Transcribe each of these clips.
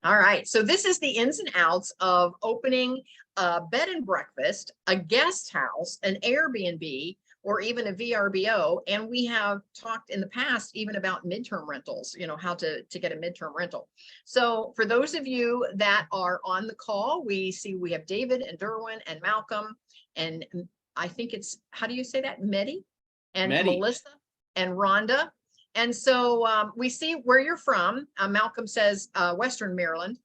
All right. So this is the ins and outs of opening a bed and breakfast, a guest house, an Airbnb, or even a VRBO. And we have talked in the past even about midterm rentals, how to get a midterm rental. So for those of you that are on the call, we have David and Derwin and Malcolm, and I think it's, how do you say that? Medi and Melissa and Rhonda. And so we see where you're from. Malcolm says Western Maryland.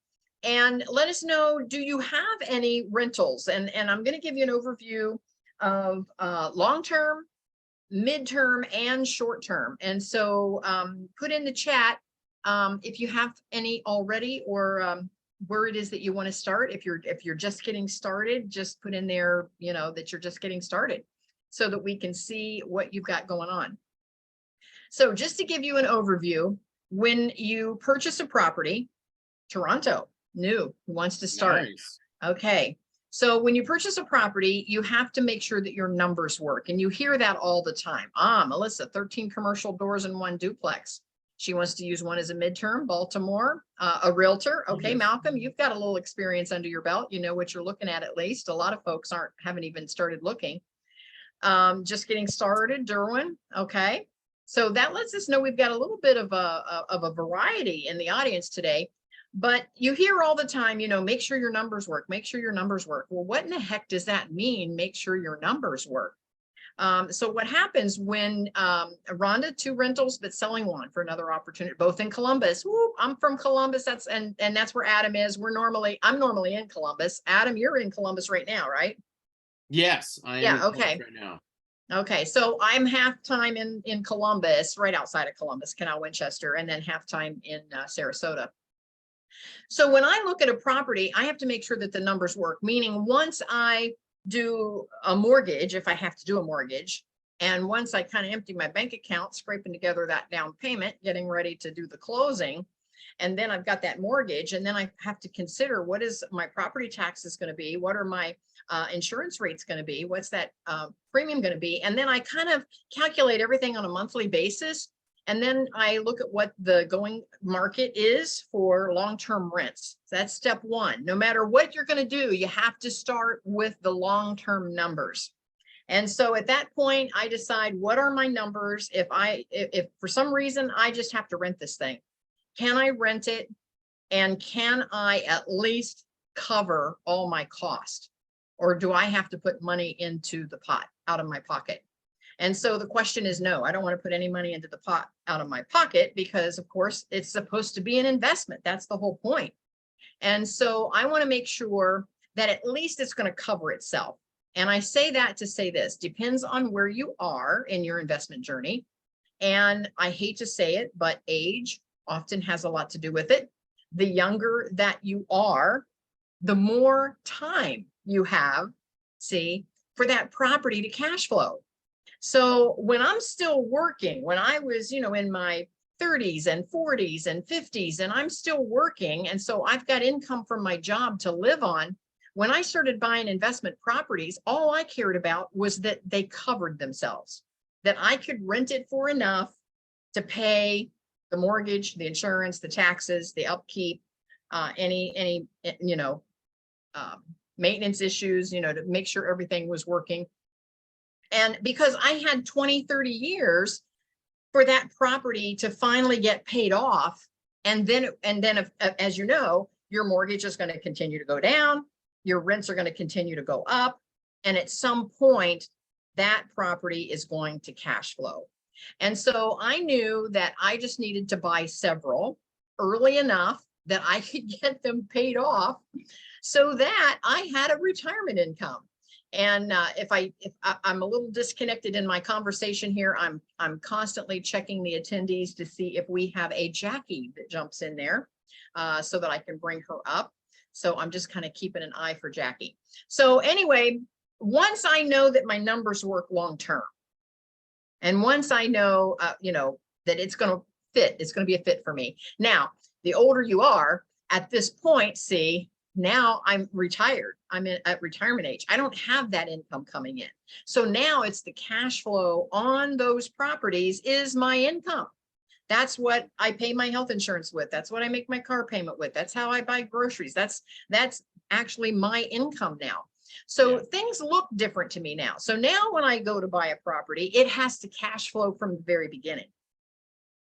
And let us know, do you have any rentals? And I'm going to give you an overview of long-term, midterm, and short-term. And so put in the chat if you have any already, or where it is that you want to start. If you're just getting started, just put in there, that you're just getting started so that we can see what you've got going on. So just to give you an overview, when you purchase a property, Toronto, new, who wants to start? Nice. Okay. So when you purchase a property, you have to make sure that your numbers work. And you hear that all the time. Melissa, 13 commercial doors and 1 duplex. She wants to use one as a midterm, Baltimore, a realtor. Okay, yes. Malcolm, you've got a little experience under your belt. You know what you're looking at least. A lot of folks haven't even started looking. Just getting started, Derwin. Okay. So that lets us know we've got a little bit of a variety in the audience today, but you hear all the time, make sure your numbers work, make sure your numbers work. Well, what in the heck does that mean? Make sure your numbers work. So what happens when Rhonda, 2 rentals, but selling 1 for another opportunity, both in Columbus. Woo, I'm from Columbus. And that's where Adam is. I'm normally in Columbus. Adam, you're in Columbus right now, right? Yes, I am. Yeah. Okay. Right now. Okay, so I'm half-time in Columbus, right outside of Columbus, Canal Winchester, and then half-time in Sarasota. So when I look at a property, I have to make sure that the numbers work, meaning once I do a mortgage, if I have to do a mortgage, and once I kind of empty my bank account, scraping together that down payment, getting ready to do the closing, and then I've got that mortgage, and then I have to consider what is my property taxes going to be, what are my insurance rates going to be, what's that premium going to be, and then I kind of calculate everything on a monthly basis, and then I look at what the going market is for long-term rents. So that's step 1. No matter what you're going to do, you have to start with the long-term numbers. And so at that point, I decide what are my numbers. If for some reason I just have to rent this thing, can I rent it? And can I at least cover all my cost? Or do I have to put money into the pot out of my pocket? And so the question is no, I don't want to put any money into the pot out of my pocket because, of course, it's supposed to be an investment. That's the whole point. And so I want to make sure that at least it's going to cover itself. And I say that to say this, depends on where you are in your investment journey. And I hate to say it, but age often has a lot to do with it. The younger that you are, the more time you have, for that property to cash flow. So when I'm still working, when I was, in my 30s and 40s and 50s, and I'm still working, and so I've got income from my job to live on, when I started buying investment properties, all I cared about was that they covered themselves, that I could rent it for enough to pay the mortgage, the insurance, the taxes, the upkeep, any maintenance issues, to make sure everything was working. And because I had 20, 30 years for that property to finally get paid off. And then as you know, your mortgage is going to continue to go down. Your rents are going to continue to go up. And at some point, that property is going to cash flow. And so I knew that I just needed to buy several early enough that I could get them paid off so that I had a retirement income. And if I'm a little disconnected in my conversation here, I'm constantly checking the attendees to see if we have a Jacky that jumps in there so that I can bring her up. So I'm just kind of keeping an eye for Jacky. So anyway, once I know that my numbers work long term, and once I know, that it's going to fit, it's going to be a fit for me. Now, the older you are at this point, now I'm retired. I'm at retirement age. I don't have that income coming in. So now it's the cash flow on those properties is my income. That's what I pay my health insurance with. That's what I make my car payment with. That's how I buy groceries. That's actually my income now. So Yeah. things look different to me now. So now when I go to buy a property, it has to cash flow from the very beginning.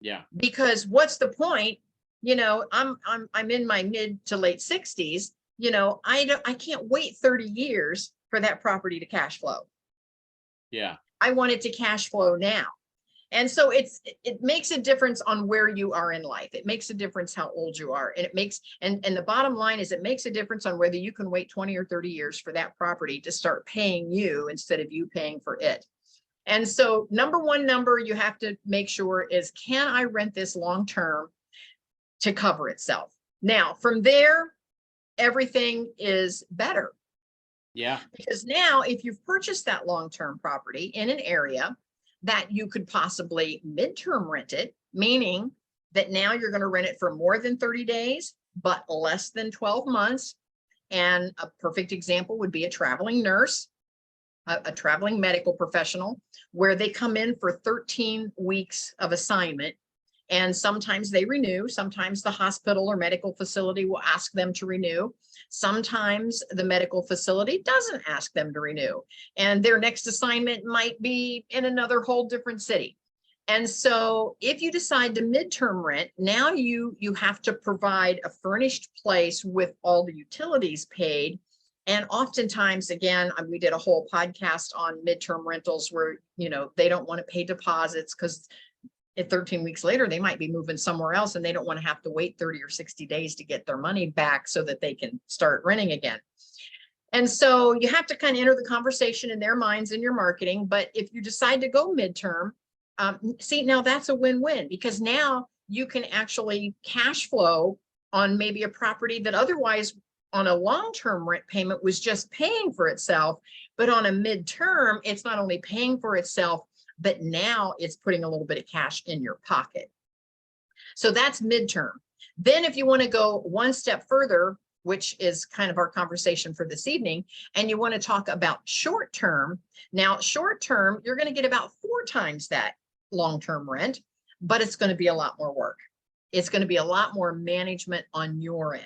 Yeah. Because what's the point? You know, I'm in my mid to late 60s. You know, I can't wait 30 years for that property to cash flow. Yeah. I want it to cash flow now. And so it makes a difference on where you are in life. It makes a difference how old you are. And it makes, and the bottom line is it makes a difference on whether you can wait 20 or 30 years for that property to start paying you instead of you paying for it. And so number one number you have to make sure is, can I rent this long term to cover itself? Now, from there, everything is better. Yeah. Because now if you've purchased that long-term property in an area that you could possibly midterm rent it, meaning that now you're going to rent it for more than 30 days, but less than 12 months. And a perfect example would be a traveling nurse, a traveling medical professional, where they come in for 13 weeks of assignment. And sometimes they renew. Sometimes the hospital or medical facility will ask them to renew. Sometimes the medical facility doesn't ask them to renew. And their next assignment might be in another whole different city. And so if you decide to midterm rent, now you have to provide a furnished place with all the utilities paid. And oftentimes, again, we did a whole podcast on midterm rentals where, you know, they don't want to pay deposits because at 13 weeks later, they might be moving somewhere else and they don't want to have to wait 30 or 60 days to get their money back so that they can start renting again. And so you have to kind of enter the conversation in their minds in your marketing. But if you decide to go midterm, see, now that's a win-win, because now you can actually cash flow on maybe a property that otherwise on a long-term rent payment was just paying for itself. But on a midterm, it's not only paying for itself, but now it's putting a little bit of cash in your pocket. So that's midterm. Then if you want to go one step further, which is kind of our conversation for this evening, and you want to talk about short term. Now, short term, you're going to get about 4 times that long-term rent, but it's going to be a lot more work. It's going to be a lot more management on your end.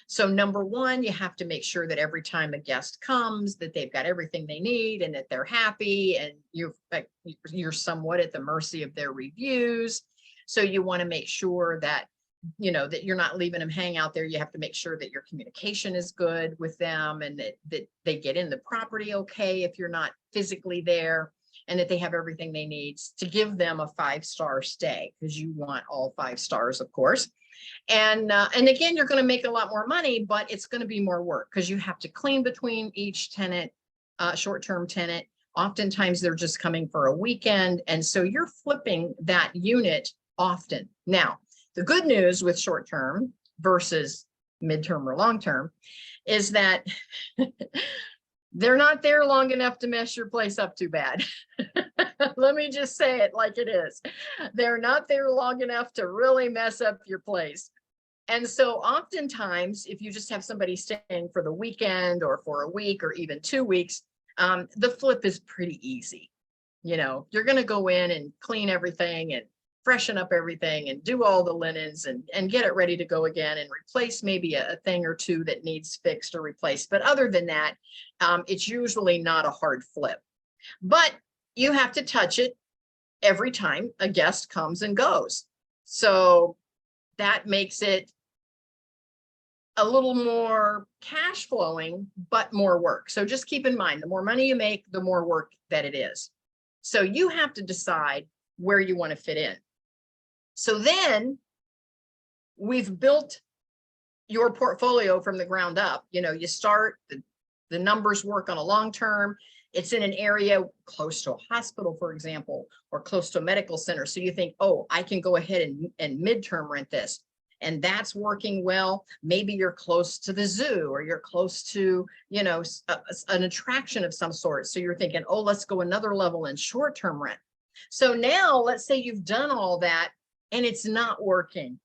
So number one, you have to make sure that every time a guest comes, that they've got everything they need and that they're happy, and you're somewhat at the mercy of their reviews. So you want to make sure that, you know, that you're not leaving them hang out there. You have to make sure that your communication is good with them, and that they get in the property okay if you're not physically there, and that they have everything they need to give them a 5-star stay, because you want all 5 stars, of course. And again, you're going to make a lot more money, but it's going to be more work because you have to clean between each tenant, short-term tenant. Oftentimes they're just coming for a weekend. And so you're flipping that unit often. Now, the good news with short-term versus midterm or long-term is that they're not there long enough to mess your place up too bad. Let me just say it like it is. They're not there long enough to really mess up your place. And so oftentimes, if you just have somebody staying for the weekend or for a week or even 2 weeks, the flip is pretty easy. You know, you're going to go in and clean everything and freshen up everything and do all the linens and get it ready to go again and replace maybe a thing or two that needs fixed or replaced. But other than that, it's usually not a hard flip. But you have to touch it every time a guest comes and goes. So that makes it a little more cash flowing, but more work. So just keep in mind, the more money you make, the more work that it is. So you have to decide where you want to fit in. So then we've built your portfolio from the ground up. You know, you start, the numbers work on a long term. It's in an area close to a hospital, for example, or close to a medical center. So you think, oh, I can go ahead and midterm rent this. And that's working well. Maybe you're close to the zoo, or you're close to, you know, an attraction of some sort. So you're thinking, oh, let's go another level in short-term rent. So now let's say you've done all that and it's not working.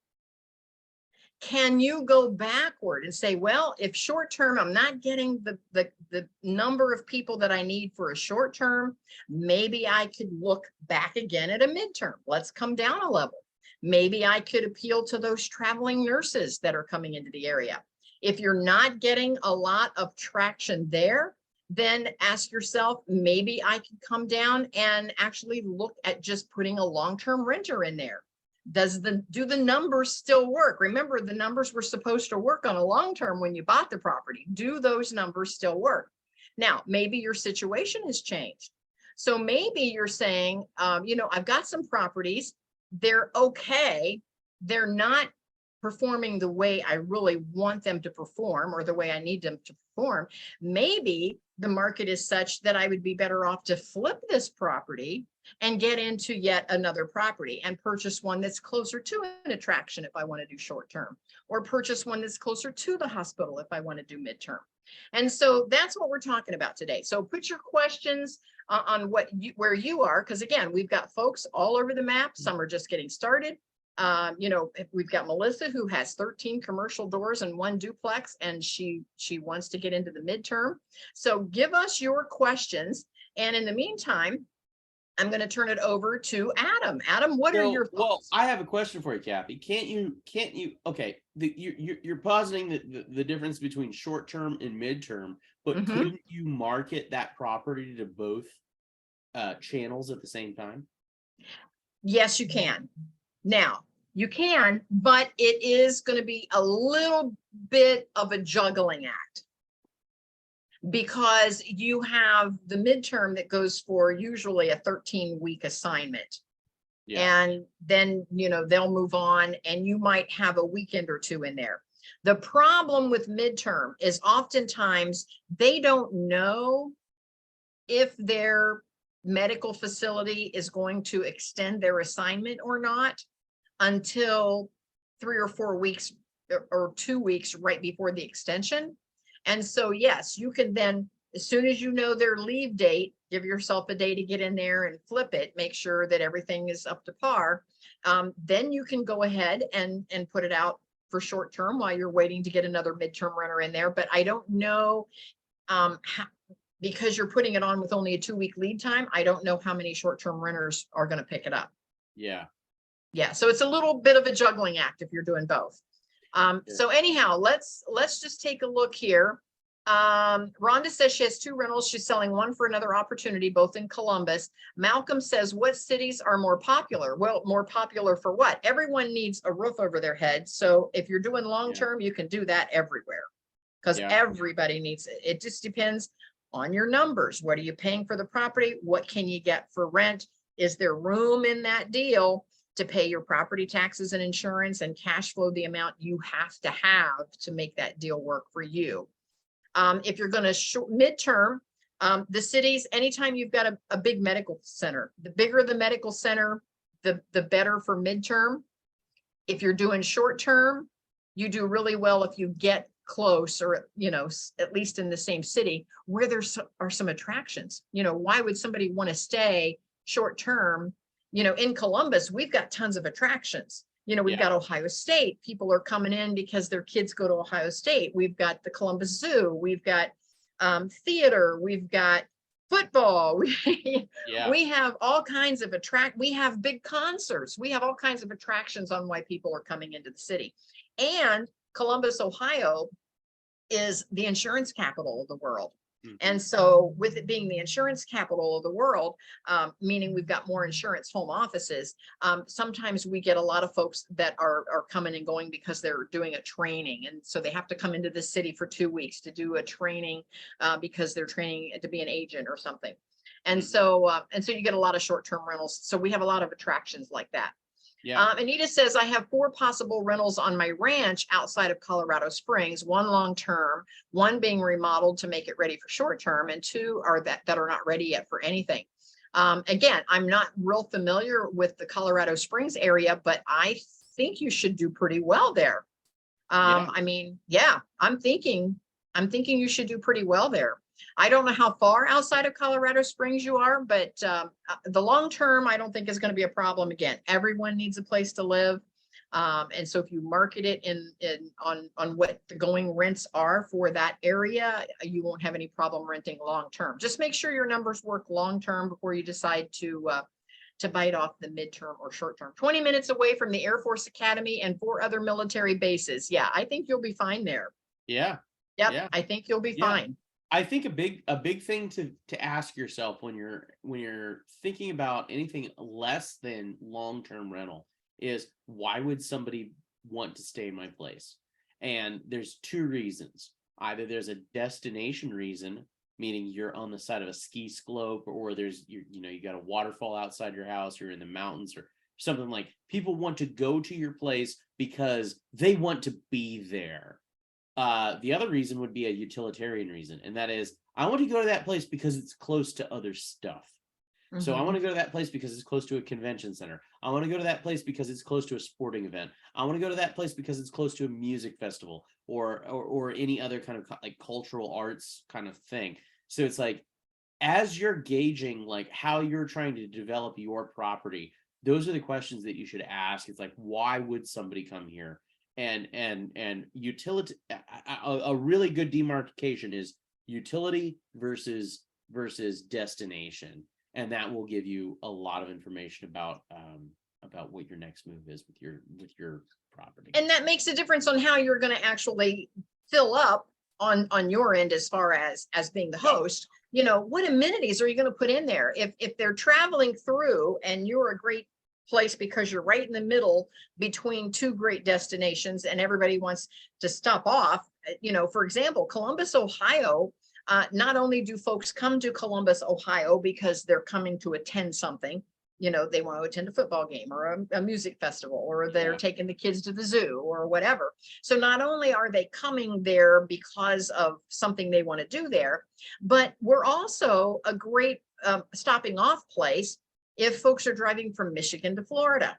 Can you go backward and say, well, if short term, I'm not getting the number of people that I need for a short term, maybe I could look back again at a midterm. Let's come down a level. Maybe I could appeal to those traveling nurses that are coming into the area. If you're not getting a lot of traction there, then ask yourself, maybe I could come down and actually look at just putting a long-term renter in there. Do the numbers still work? Remember, the numbers were supposed to work on a long-term when you bought the property. Do those numbers still work? Now, maybe your situation has changed. So maybe you're saying, I've got some properties, they're okay. They're not performing the way I really want them to perform or the way I need them to perform. Maybe the market is such that I would be better off to flip this property and get into yet another property and purchase one that's closer to an attraction if I want to do short term, or purchase one that's closer to the hospital if I want to do midterm. And so that's what we're talking about today. So put your questions on where you are, because again, we've got folks all over the map. Some are just getting started. We've got Melissa, who has 13 commercial doors and 1 duplex, and she wants to get into the midterm. So give us your questions. And in the meantime, I'm going to turn it over to Adam. Adam, what are your thoughts? Well, I have a question for you, Kathy. Can't you, okay, you're positing the difference between short-term and midterm, but couldn't you market that property to both channels at the same time? Yes, you can. Now, you can, but it is going to be a little bit of a juggling act, because you have the midterm that goes for usually a 13-week assignment. Yeah. And then, they'll move on, and you might have a weekend or 2 in there. The problem with midterm is oftentimes they don't know if their medical facility is going to extend their assignment or not until 3 or 4 weeks or 2 weeks right before the extension. And so, yes, you can then, as soon as you know their leave date, give yourself a day to get in there and flip it, make sure that everything is up to par. Then you can go ahead and put it out for short term while you're waiting to get another midterm renter in there. But I don't know, because you're putting it on with only a 2-week lead time, I don't know how many short-term renters are going to pick it up. Yeah. Yeah. So it's a little bit of a juggling act if you're doing both. So anyhow, let's just take a look here. Rhonda says she has 2 rentals. She's selling one for another opportunity, both in Columbus. Malcolm says, what cities are more popular? Well, more popular for what? Everyone needs a roof over their head. So if you're doing long-term, you can do that everywhere, because everybody needs it. It just depends on your numbers. What are you paying for the property? What can you get for rent? Is there room in that deal to pay your property taxes and insurance and cash flow the amount you have to make that deal work for you? If you're going to midterm, the cities, anytime you've got a big medical center, the bigger the medical center, the better for midterm. If you're doing short term, you do really well if you get close, or at least in the same city where are some attractions. Why would somebody want to stay short term? In Columbus, we've got tons of attractions. We've got Ohio State. People are coming in because their kids go to Ohio State. We've got the Columbus Zoo. We've got theater. We've got football. We have all kinds of we have big concerts. We have all kinds of attractions on why people are coming into the city. And Columbus, Ohio is the insurance capital of the world. And so with it being the insurance capital of the world, meaning we've got more insurance home offices, sometimes we get a lot of folks that are coming and going because they're doing a training. And so they have to come into the city for 2 weeks to do a training because they're training to be an agent or something. And so you get a lot of short-term rentals. So we have a lot of attractions like that. Yeah. Anita says, I have 4 possible rentals on my ranch outside of Colorado Springs, 1 long-term, 1 being remodeled to make it ready for short-term, and 2 are that are not ready yet for anything. Again, I'm not real familiar with the Colorado Springs area, but I think you should do pretty well there. I mean, I'm thinking you should do pretty well there. I don't know how far outside of Colorado Springs you are, but the long term, I don't think is going to be a problem. Again, everyone needs a place to live. And so if you market it on what the going rents are for that area, you won't have any problem renting long term. Just make sure your numbers work long term before you decide to to bite off the midterm or short term. 20 minutes away from the Air Force Academy and 4 other military bases. Yeah, I think you'll be fine there. Yeah. Yep, Yeah. I think you'll be Yeah. fine. I think a big thing to ask yourself when you're thinking about anything less than long-term rental is, why would somebody want to stay in my place? And there's 2 reasons. Either there's a destination reason, meaning you're on the side of a ski slope, or there's you got a waterfall outside your house, or in the mountains, or something. Like, people want to go to your place because they want to be there. The other reason would be a utilitarian reason, and that is, I want to go to that place because it's close to other stuff. So I want to go to that place because it's close to a convention center. I want to go to that place because it's close to a sporting event. I want to go to that place because it's close to a music festival, or any other kind of like cultural arts kind of thing. So it's like, as you're gauging like how you're trying to develop your property, those are the questions that you should ask. It's like, why would somebody come here? And utility, a really good demarcation is utility versus destination, and that will give you a lot of information about what your next move is with your property. And that makes a difference on how you're going to actually fill up on your end, as far as being the host. What amenities are you going to put in there? If they're traveling through and you're a great place because you're right in the middle between 2 great destinations and everybody wants to stop off, for example, Columbus, Ohio. Not only do folks come to Columbus, Ohio, because they're coming to attend something, they want to attend a football game or a music festival, or they're taking the kids to the zoo or whatever. So not only are they coming there because of something they want to do there, but we're also a great stopping off place if folks are driving from Michigan to Florida,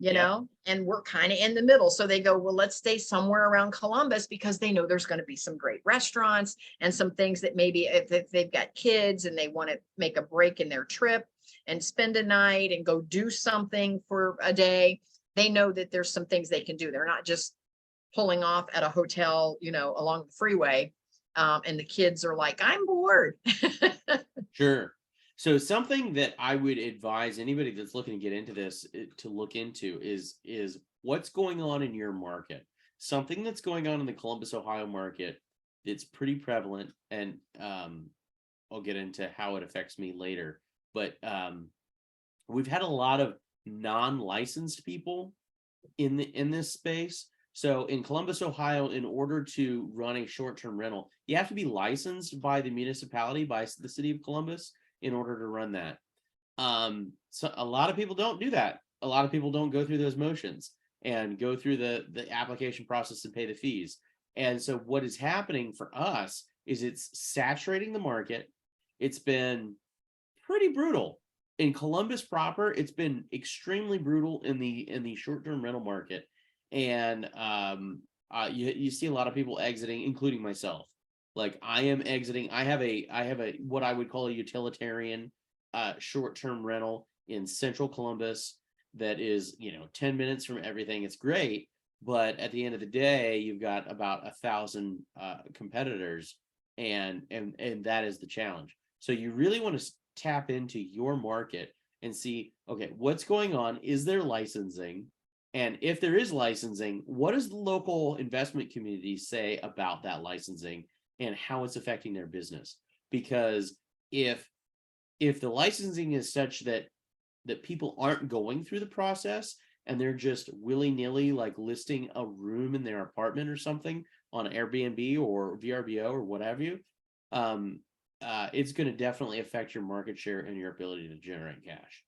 and we're kind of in the middle. So they go, well, let's stay somewhere around Columbus, because they know there's going to be some great restaurants and some things that maybe if they've got kids and they want to make a break in their trip and spend a night and go do something for a day, they know that there's some things they can do. They're not just pulling off at a hotel, along the freeway. And the kids are like, I'm bored. Sure. So something that I would advise anybody that's looking to get into this to look into is what's going on in your market. Something that's going on in the Columbus, Ohio market that's pretty prevalent, and I'll get into how it affects me later. But we've had a lot of non-licensed people in this space. So in Columbus, Ohio, in order to run a short-term rental, you have to be licensed by the municipality, by the city of Columbus, in order to run that. So a lot of people don't do that. A lot of people don't go through those motions and go through the application process and pay the fees. And so what is happening for us is it's saturating the market. It's been pretty brutal. In Columbus proper, it's been extremely brutal in the short-term rental market. And you see a lot of people exiting, including myself. Like, I am exiting. I have a what I would call a utilitarian short-term rental in central Columbus that is 10 minutes from everything. It's great, but at the end of the day, you've got about 1,000 competitors, and that is the challenge. So you really want to tap into your market and see, okay, what's going on? Is there licensing? And if there is licensing, what does the local investment community say about that licensing and how it's affecting their business? Because if the licensing is such that people aren't going through the process and they're just willy-nilly like listing a room in their apartment or something on Airbnb or VRBO or what have you, it's going to definitely affect your market share and your ability to generate cash.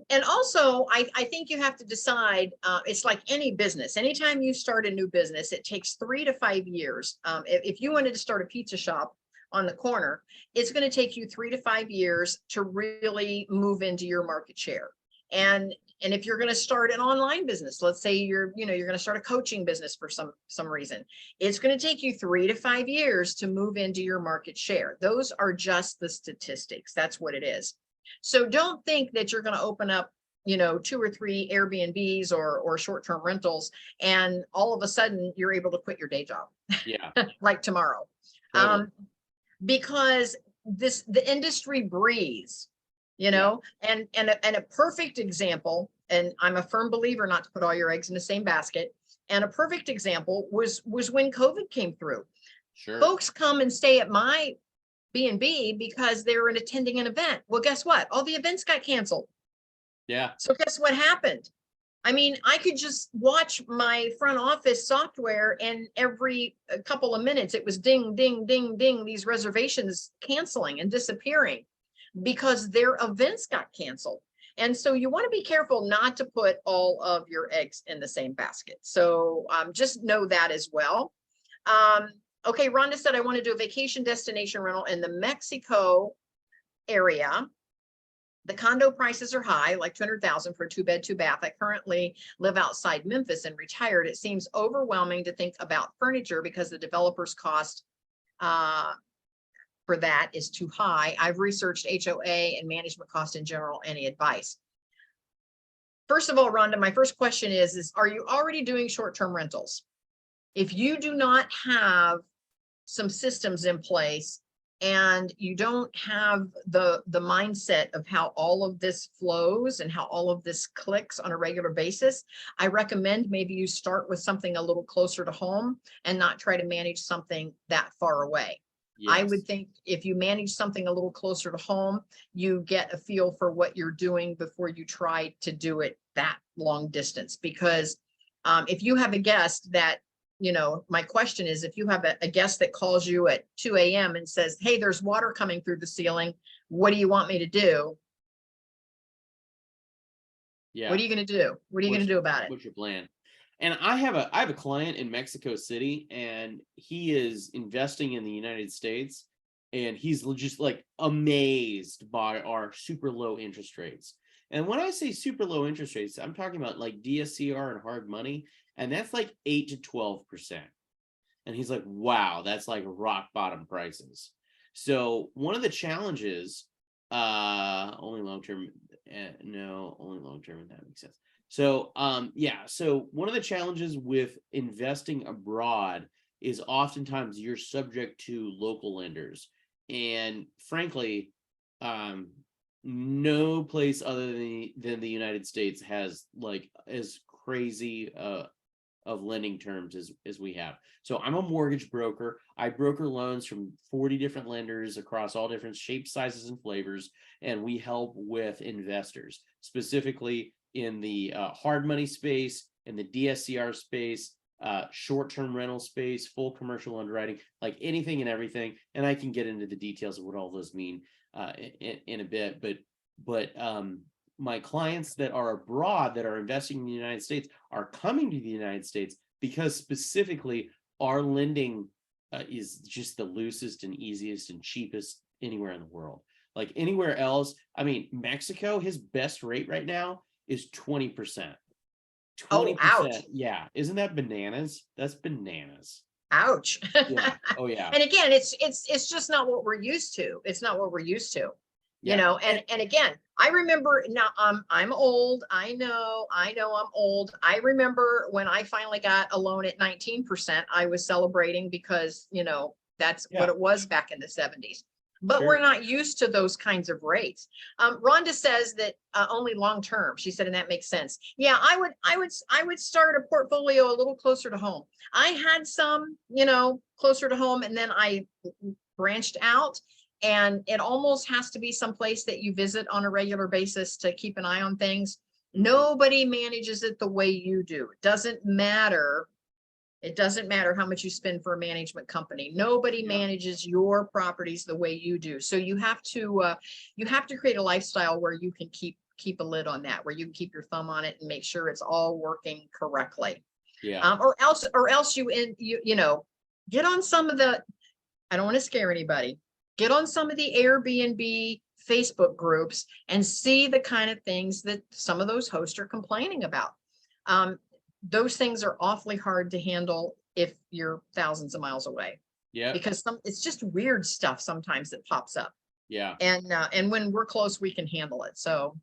And also, I think you have to decide, it's like any business. Anytime you start a new business, it takes 3 to 5 years. If you wanted to start a pizza shop on the corner, it's going to take you 3 to 5 years to really move into your market share. And if you're going to start an online business, let's say you're going to start a coaching business for some reason, it's going to take you 3 to 5 years to move into your market share. Those are just the statistics. That's what it is. So don't think that you're going to open up, 2 or 3 Airbnbs or short-term rentals, and all of a sudden you're able to quit your day job. Yeah. Like tomorrow. Totally. Because the industry breathes you know, and a perfect example, and I'm a firm believer not to put all your eggs in the same basket. And a perfect example was when COVID came through. Sure. Folks come and stay at my B&B because they're attending an event. Well, guess what? All the events got canceled. Yeah. So guess what happened? I mean, I could just watch my front office software, and every couple of minutes it was ding, ding, ding, ding, these reservations canceling and disappearing because their events got canceled. And so you want to be careful not to put all of your eggs in the same basket. So just know that as well. Okay, Rhonda said, I want to do a vacation destination rental in the Mexico area. The condo prices are high, like 200,000 for a 2-bed, 2-bath. I currently live outside Memphis and retired. It seems overwhelming to think about furniture because the developer's cost for that is too high. I've researched HOA and management cost in general. Any advice? First of all, Rhonda, my first question is are you already doing short-term rentals? If you do not have some systems in place and you don't have the mindset of how all of this flows and how all of this clicks on a regular basis, I recommend maybe you start with something a little closer to home and not try to manage something that far away. Yes. I would think if you manage something a little closer to home, you get a feel for what you're doing before you try to do it that long distance. Because if you have a guest that, you know, my question is, if you have a guest that calls you at 2 a.m. and says, hey, there's water coming through the ceiling, what do you want me to do? Yeah. What are you going to do? What are you going to do about it? What's your plan? And I have a client in Mexico City, and he is investing in the United States, and he's just like amazed by our super low interest rates. And when I say super low interest rates, I'm talking about like DSCR and hard money, and that's like 8 to 12%. And he's like, wow, that's like rock bottom prices. So one of the challenges, only long-term, only long-term, if that makes sense. So, so one of the challenges with investing abroad is oftentimes you're subject to local lenders. And frankly, no place other than the United States has like as crazy of lending terms as we have. So I'm a mortgage broker. I broker loans from 40 different lenders across all different shapes, sizes, and flavors. And we help with investors, specifically in the hard money space, in the DSCR space, short-term rental space, full commercial underwriting, like anything and everything. And I can get into the details of what all those mean in a bit. But my clients that are abroad that are investing in the United States are coming to the United States because specifically our lending is just the loosest and easiest and cheapest anywhere in the world. Like anywhere else, I mean, Mexico, his best rate right now is 20%. 20%. Oh, ouch. Yeah. Isn't that bananas? That's bananas. Ouch. Yeah. Oh, yeah. And again, it's just not what we're used to. It's not what we're used to. You know, and again, I remember now I'm old. I know I'm old. I remember when I finally got a loan at 19%, I was celebrating because, you know, that's what it was back in the 70s. But we're not used to those kinds of rates. Rhonda says that only long term. She said, and that makes sense. Yeah, I would start a portfolio a little closer to home. I had some, you know, closer to home, and then I branched out. And it almost has to be someplace that you visit on a regular basis to keep an eye on things. Nobody manages it the way you do. It doesn't matter. It doesn't matter how much you spend for a management company. Nobody manages your properties the way you do. So you have to create a lifestyle where you can keep a lid on that, where you can keep your thumb on it and make sure it's all working correctly. Yeah. Or else you know, get on some of the, I don't want to scare anybody. Get on some of the Airbnb Facebook groups and see the kind of things that some of those hosts are complaining about. Those things are awfully hard to handle if you're thousands of miles away. Yeah. Because it's just weird stuff sometimes that pops up. Yeah. And when we're close, we can handle it. So.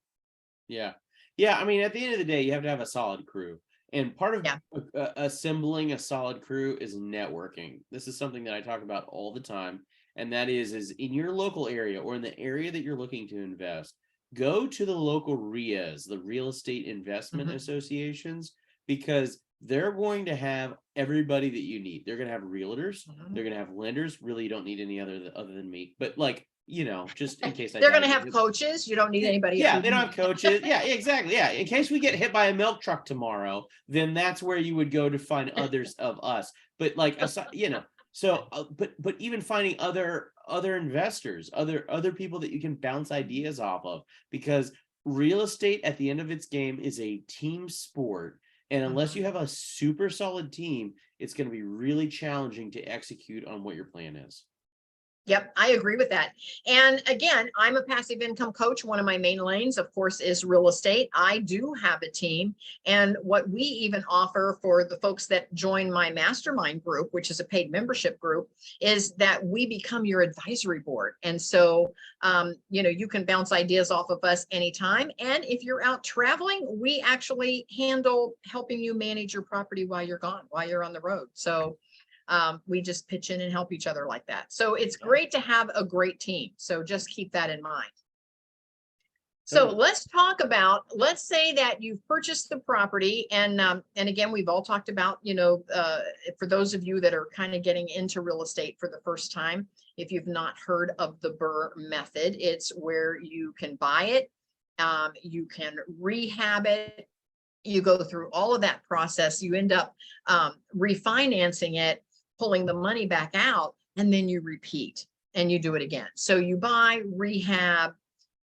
Yeah. Yeah. I mean, at the end of the day, you have to have a solid crew. And part of assembling a solid crew is networking. This is something that I talk about all the time. And that is in your local area or in the area that you're looking to invest, go to the local RIAs, the real estate investment associations, because they're going to have everybody that you need. They're going to have realtors, they're going to have lenders. Really, you don't need any other than me, but like, you know, just in case they're going to have coaches. You don't need anybody. Yeah, they don't have coaches. Yeah, exactly. Yeah, in case we get hit by a milk truck tomorrow, then that's where you would go to find others of us. But like, you know, so but even finding other investors, other people that you can bounce ideas off of, because real estate at the end of its game is a team sport, and unless you have a super solid team, it's going to be really challenging to execute on what your plan is. Yep, I agree with that. And again, I'm a passive income coach. One of my main lanes, of course, is real estate. I do have a team. And what we even offer for the folks that join my mastermind group, which is a paid membership group, is that we become your advisory board. And so, you know, you can bounce ideas off of us anytime. And if you're out traveling, we actually handle helping you manage your property while you're gone, while you're on the road. So we just pitch in and help each other like that. So it's great to have a great team. So just keep that in mind. So let's talk about, let's say that you've purchased the property, and again, we've all talked about, you know, for those of you that are kind of getting into real estate for the first time, if you've not heard of the BRRRR method, it's where you can buy it, you can rehab it, you go through all of that process, you end up refinancing it, pulling the money back out, and then you repeat and you do it again. So you buy, rehab,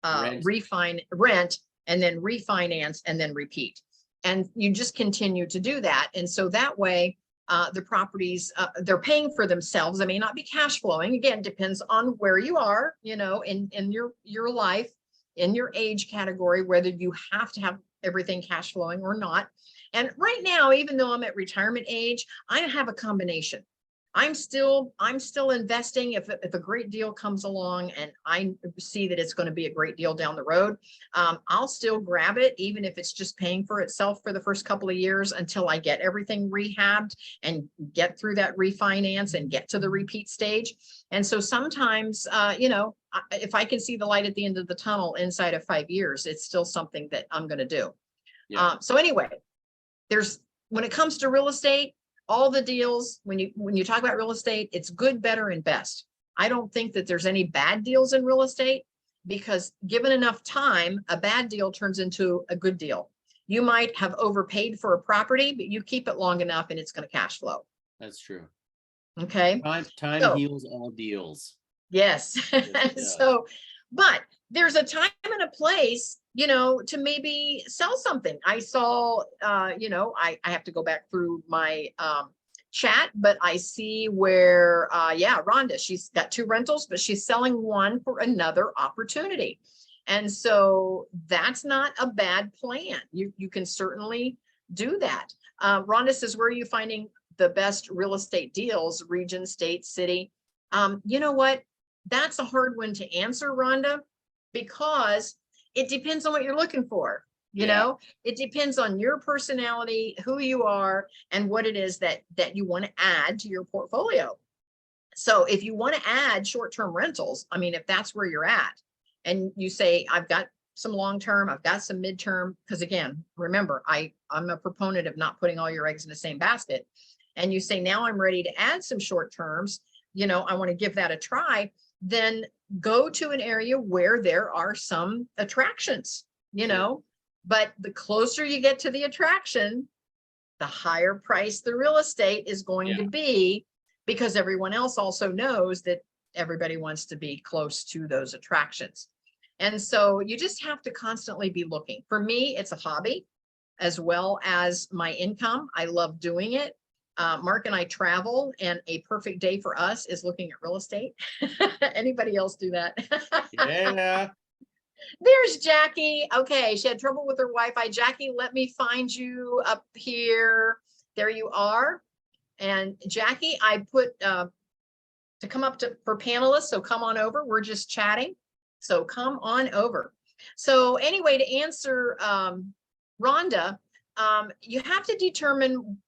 rent, and then refinance, and then repeat. And you just continue to do that. And so that way, the properties, they're paying for themselves. They may not be cash flowing. Again, depends on where you are, you know, in your life, in your age category, whether you have to have everything cash flowing or not. And right now, even though I'm at retirement age, I have a combination. I'm still investing. If a great deal comes along and I see that it's going to be a great deal down the road, I'll still grab it, even if it's just paying for itself for the first couple of years until I get everything rehabbed and get through that refinance and get to the repeat stage. And so sometimes, you know, if I can see the light at the end of the tunnel inside of 5 years, it's still something that I'm going to do. Yeah. So anyway, when it comes to real estate, all the deals, when you talk about real estate, it's good, better, and best. I don't think that there's any bad deals in real estate, because given enough time, a bad deal turns into a good deal. You might have overpaid for a property, but you keep it long enough and it's going to cash flow. That's true. Okay. Time heals all deals. Yes. So, but there's a time and a place, you know, to maybe sell something. I saw, you know, I have to go back through my chat, but I see where, yeah, Rhonda, she's got 2 rentals, but she's selling one for another opportunity. And so that's not a bad plan. You can certainly do that. Rhonda says, where are you finding the best real estate deals? Region, state, city? You know what? That's a hard one to answer, Rhonda, because it depends on what you're looking for. You know, it depends on your personality, who you are, and what it is that you want to add to your portfolio. So if you want to add short-term rentals, I mean, if that's where you're at, and you say, I've got some long-term, I've got some midterm, because again, remember, I'm a proponent of not putting all your eggs in the same basket. And you say, now I'm ready to add some short terms, you know, I want to give that a try, then go to an area where there are some attractions, you know, but the closer you get to the attraction, the higher price the real estate is going to be, because everyone else also knows that everybody wants to be close to those attractions. And so you just have to constantly be looking. For me, it's a hobby as well as my income. I love doing it. Mark and I travel, and a perfect day for us is looking at real estate. Anybody else do that? Yeah. There's Jackie. Okay, she had trouble with her Wi-Fi. Jackie, let me find you up here. There you are. And Jackie, I put to come up for panelists, so come on over. We're just chatting, so come on over. So anyway, to answer Rhonda, you have to determine,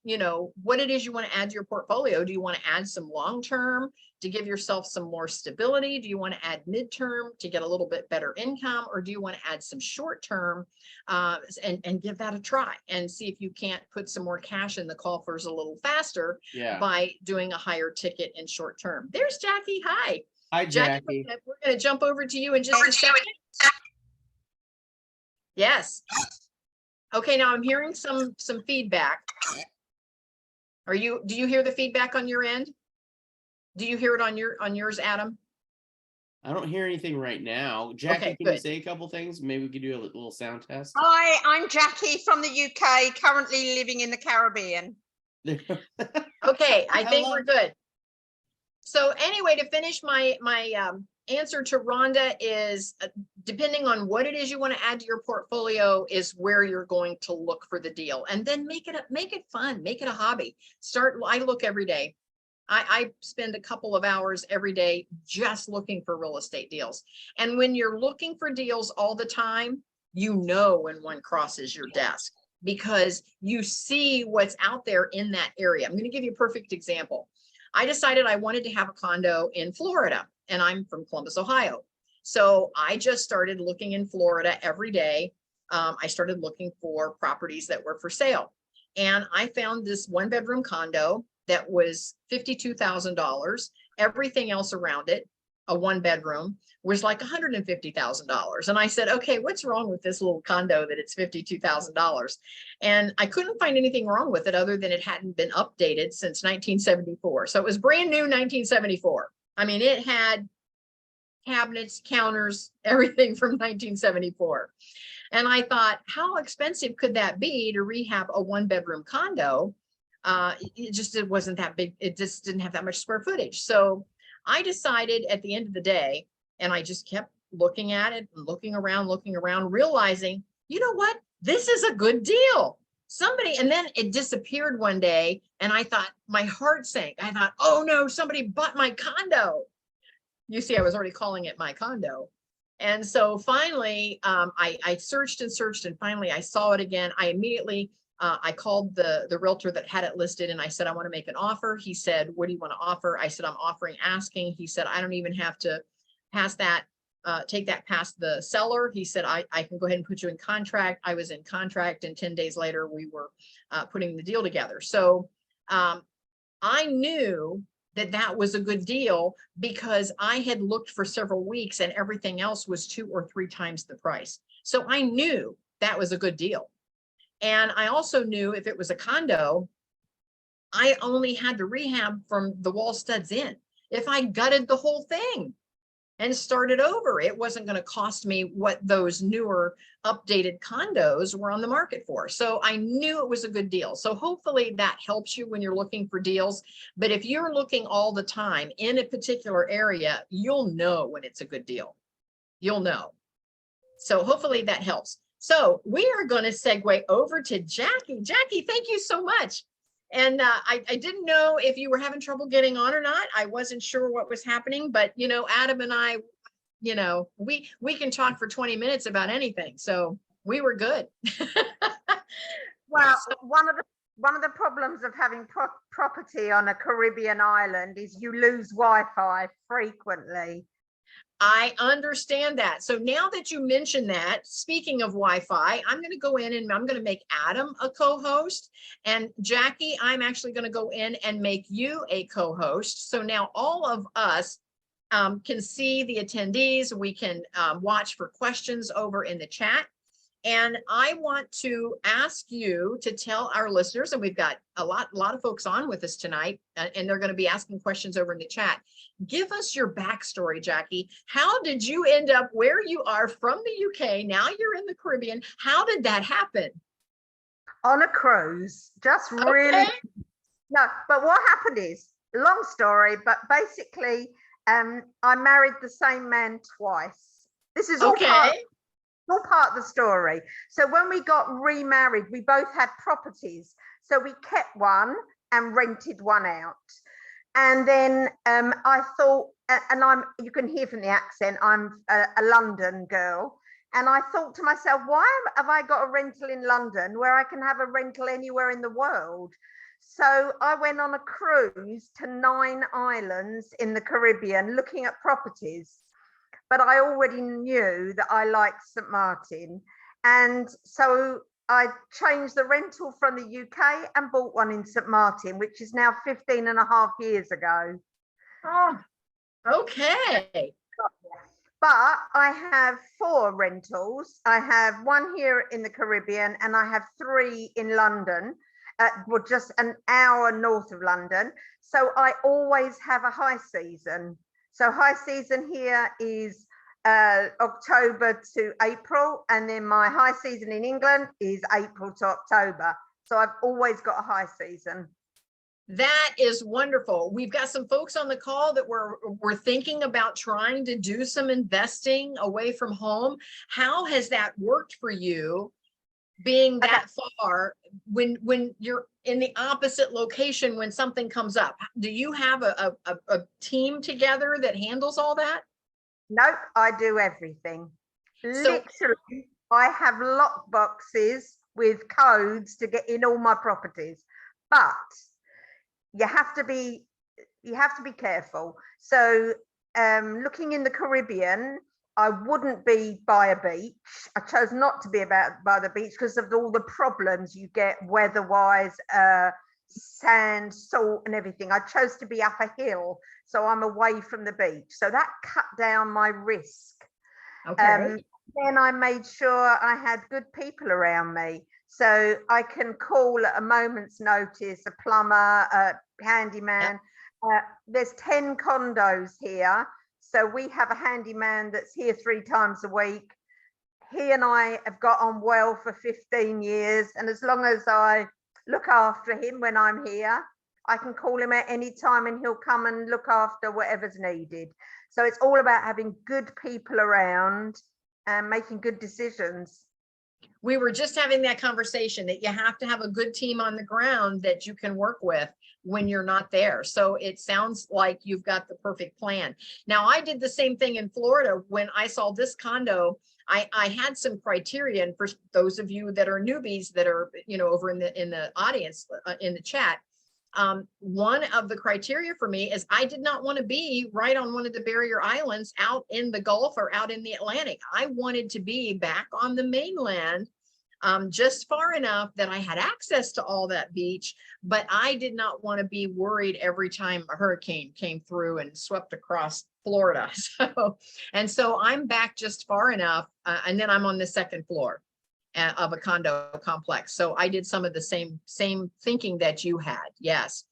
what it is you want to add to your portfolio. Do you want to add some long-term to give yourself some more stability? Do you want to add midterm to get a little bit better income? Or do you want to add some short-term and give that a try and see if you can't put some more cash in the coffers a little faster by doing a higher ticket in short-term? There's Jacky. Hi. Hi, Jacky. We're going to jump over to you in just a second. Yes. Okay, now I'm hearing some feedback. Do you hear the feedback on your end? Do you hear it on yours, Adam? I don't hear anything right now. Jacky, Okay, can good. you say a couple things? Maybe we could do a little sound test. Hi, I'm Jacky from the UK, currently living in the Caribbean. Okay, I think we're good. So anyway, to finish my answer to Rhonda is depending on what it is you want to add to your portfolio is where you're going to look for the deal, and then make it fun, make it a hobby. I look every day. I spend a couple of hours every day just looking for real estate deals. And when you're looking for deals all the time, when one crosses your desk because you see what's out there in that area. I'm going to give you a perfect example. I decided I wanted to have a condo in Florida, and I'm from Columbus, Ohio. So I just started looking in Florida every day. I started looking for properties that were for sale. And I found this 1-bedroom condo that was $52,000. Everything else around it, a 1-bedroom, was like $150,000. And I said, okay, what's wrong with this little condo that it's $52,000? And I couldn't find anything wrong with it other than it hadn't been updated since 1974. So it was brand new 1974. I mean, it had cabinets, counters, everything from 1974. And I thought, how expensive could that be to rehab a 1-bedroom condo? It wasn't that big. It just didn't have that much square footage. So I decided at the end of the day, and I just kept looking at it, looking around, realizing, you know what? This is a good deal. And then it disappeared one day, and I thought, my heart sank. I thought, oh no, somebody bought my condo. You see, I was already calling it my condo. And so finally, I searched and searched, and finally I saw it again. I immediately, I called the realtor that had it listed, and I said, I want to make an offer. He said, what do you want to offer? I said, I'm offering asking. He said, I don't even have to pass that, take that past the seller. He said, I can go ahead and put you in contract. I was in contract, and 10 days later, we were putting the deal together. So I knew that was a good deal because I had looked for several weeks and everything else was 2 or 3 times the price. So I knew that was a good deal. And I also knew if it was a condo, I only had to rehab from the wall studs in. If I gutted the whole thing and started over, it wasn't going to cost me what those newer updated condos were on the market for. So I knew it was a good deal. So hopefully that helps you when you're looking for deals. But if you're looking all the time in a particular area, you'll know when it's a good deal. You'll know. So hopefully that helps. So we are going to segue over to Jacky. Jacky, thank you so much. And I didn't know if you were having trouble getting on or not. I wasn't sure what was happening, but Adam and I, we can talk for 20 minutes about anything. So we were good. Well, one of the problems of having property on a Caribbean island is you lose Wi-Fi frequently. I understand that. So now that you mentioned that, speaking of Wi-Fi, I'm going to go in and I'm going to make Adam a co-host, and Jacky, I'm actually going to go in and make you a co-host. So now all of us can see the attendees. We can watch for questions over in the chat. And I want to ask you to tell our listeners, and we've got a lot of folks on with us tonight, and they're going to be asking questions over in the chat. Give us your backstory, Jacky. How did you end up where you are from the UK? Now you're in the Caribbean. How did that happen? On a cruise, just really. Okay. No, but what happened is, long story, but basically, I married the same man twice. This is all part of the story. So when we got remarried, we both had properties. So we kept one and rented one out. And then I thought, and you can hear from the accent, I'm a London girl. And I thought to myself, why have I got a rental in London where I can have a rental anywhere in the world? So I went on a cruise to 9 islands in the Caribbean looking at properties. But I already knew that I liked St Maarten. And so I changed the rental from the UK and bought one in St Maarten, which is now 15 and a half years ago. Oh, okay. But I have 4 rentals. I have 1 here in the Caribbean and I have 3 in London, well, just an hour north of London. So I always have a high season. So high season here is October to April, and then my high season in England is April to October. So I've always got a high season. That is wonderful. We've got some folks on the call that we're thinking about trying to do some investing away from home. How has that worked for you, being that far when you're in the opposite location when something comes up? Do you have a team together that handles all that? Nope, I do everything. Literally, I have lock boxes with codes to get in all my properties, but you have to be careful. So looking in the Caribbean, I wouldn't be by a beach. I chose not to be by the beach because of all the problems you get weather-wise, sand, salt and everything. I chose to be up a hill, so I'm away from the beach. So that cut down my risk. Okay. Then I made sure I had good people around me. So I can call at a moment's notice a plumber, a handyman. Yep. There's 10 condos here. So we have a handyman that's here 3 times a week. He and I have got on well for 15 years. And as long as I look after him when I'm here, I can call him at any time and he'll come and look after whatever's needed. So it's all about having good people around and making good decisions. We were just having that conversation that you have to have a good team on the ground that you can work with when you're not there. So it sounds like you've got the perfect plan. Now, I did the same thing in Florida. When I saw this condo, I had some criteria. And for those of you that are newbies that are, over in the audience, in the chat, one of the criteria for me is I did not want to be right on one of the barrier islands out in the Gulf or out in the Atlantic. I wanted to be back on the mainland, just far enough that I had access to all that beach, but I did not want to be worried every time a hurricane came through and swept across Florida. So I'm back just far enough, and then I'm on the 2nd floor of a condo complex. So I did some of the same thinking that you had. Yes.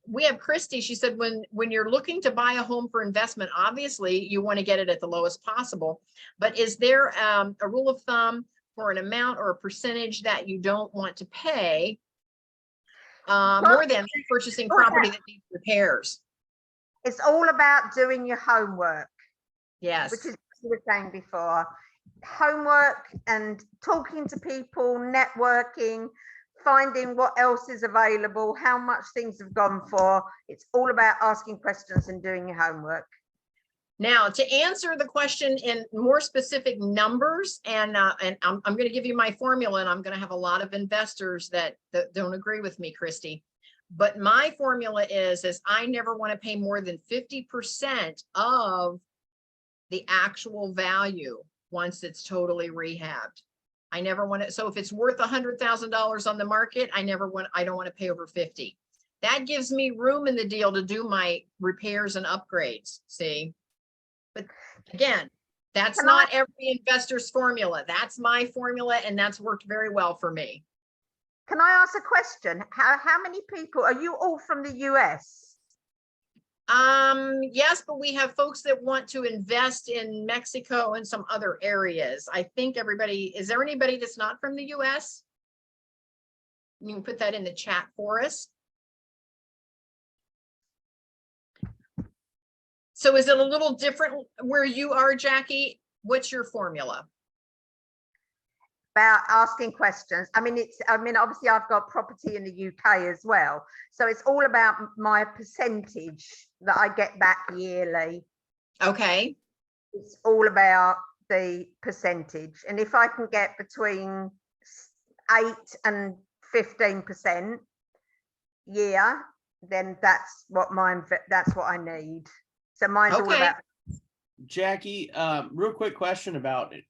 We have Christy. She said, when you're looking to buy a home for investment, obviously you want to get it at the lowest possible, but is there a rule of thumb for an amount or a percentage that you don't want to pay more than purchasing property that needs repairs? It's all about doing your homework. Yes. Which is what you were saying before. Homework and talking to people, networking, finding what else is available, how much things have gone for. It's all about asking questions and doing your homework. Now, to answer the question in more specific numbers, and I'm going to give you my formula, and I'm going to have a lot of investors that don't agree with me, Christy. But my formula is I never want to pay more than 50% of the actual value once it's totally rehabbed. I never want to. So if it's worth $100,000 on the market, I don't want to pay over 50. That gives me room in the deal to do my repairs and upgrades. See, but again, that's not every investor's formula. That's my formula, and that's worked very well for me. Can I ask a question? How many people are you all from the US? Yes, but we have folks that want to invest in Mexico and some other areas. I think is there anybody that's not from the US? You can put that in the chat for us. So is it a little different where you are, Jacky? What's your formula? About asking questions. I mean, obviously I've got property in the UK as well. So it's all about my percentage that I get back yearly. Okay. It's all about the percentage. And if I can get between 8 and 15% year, then that's what I need. So mine's all Okay. about. Jacky, real quick question about it.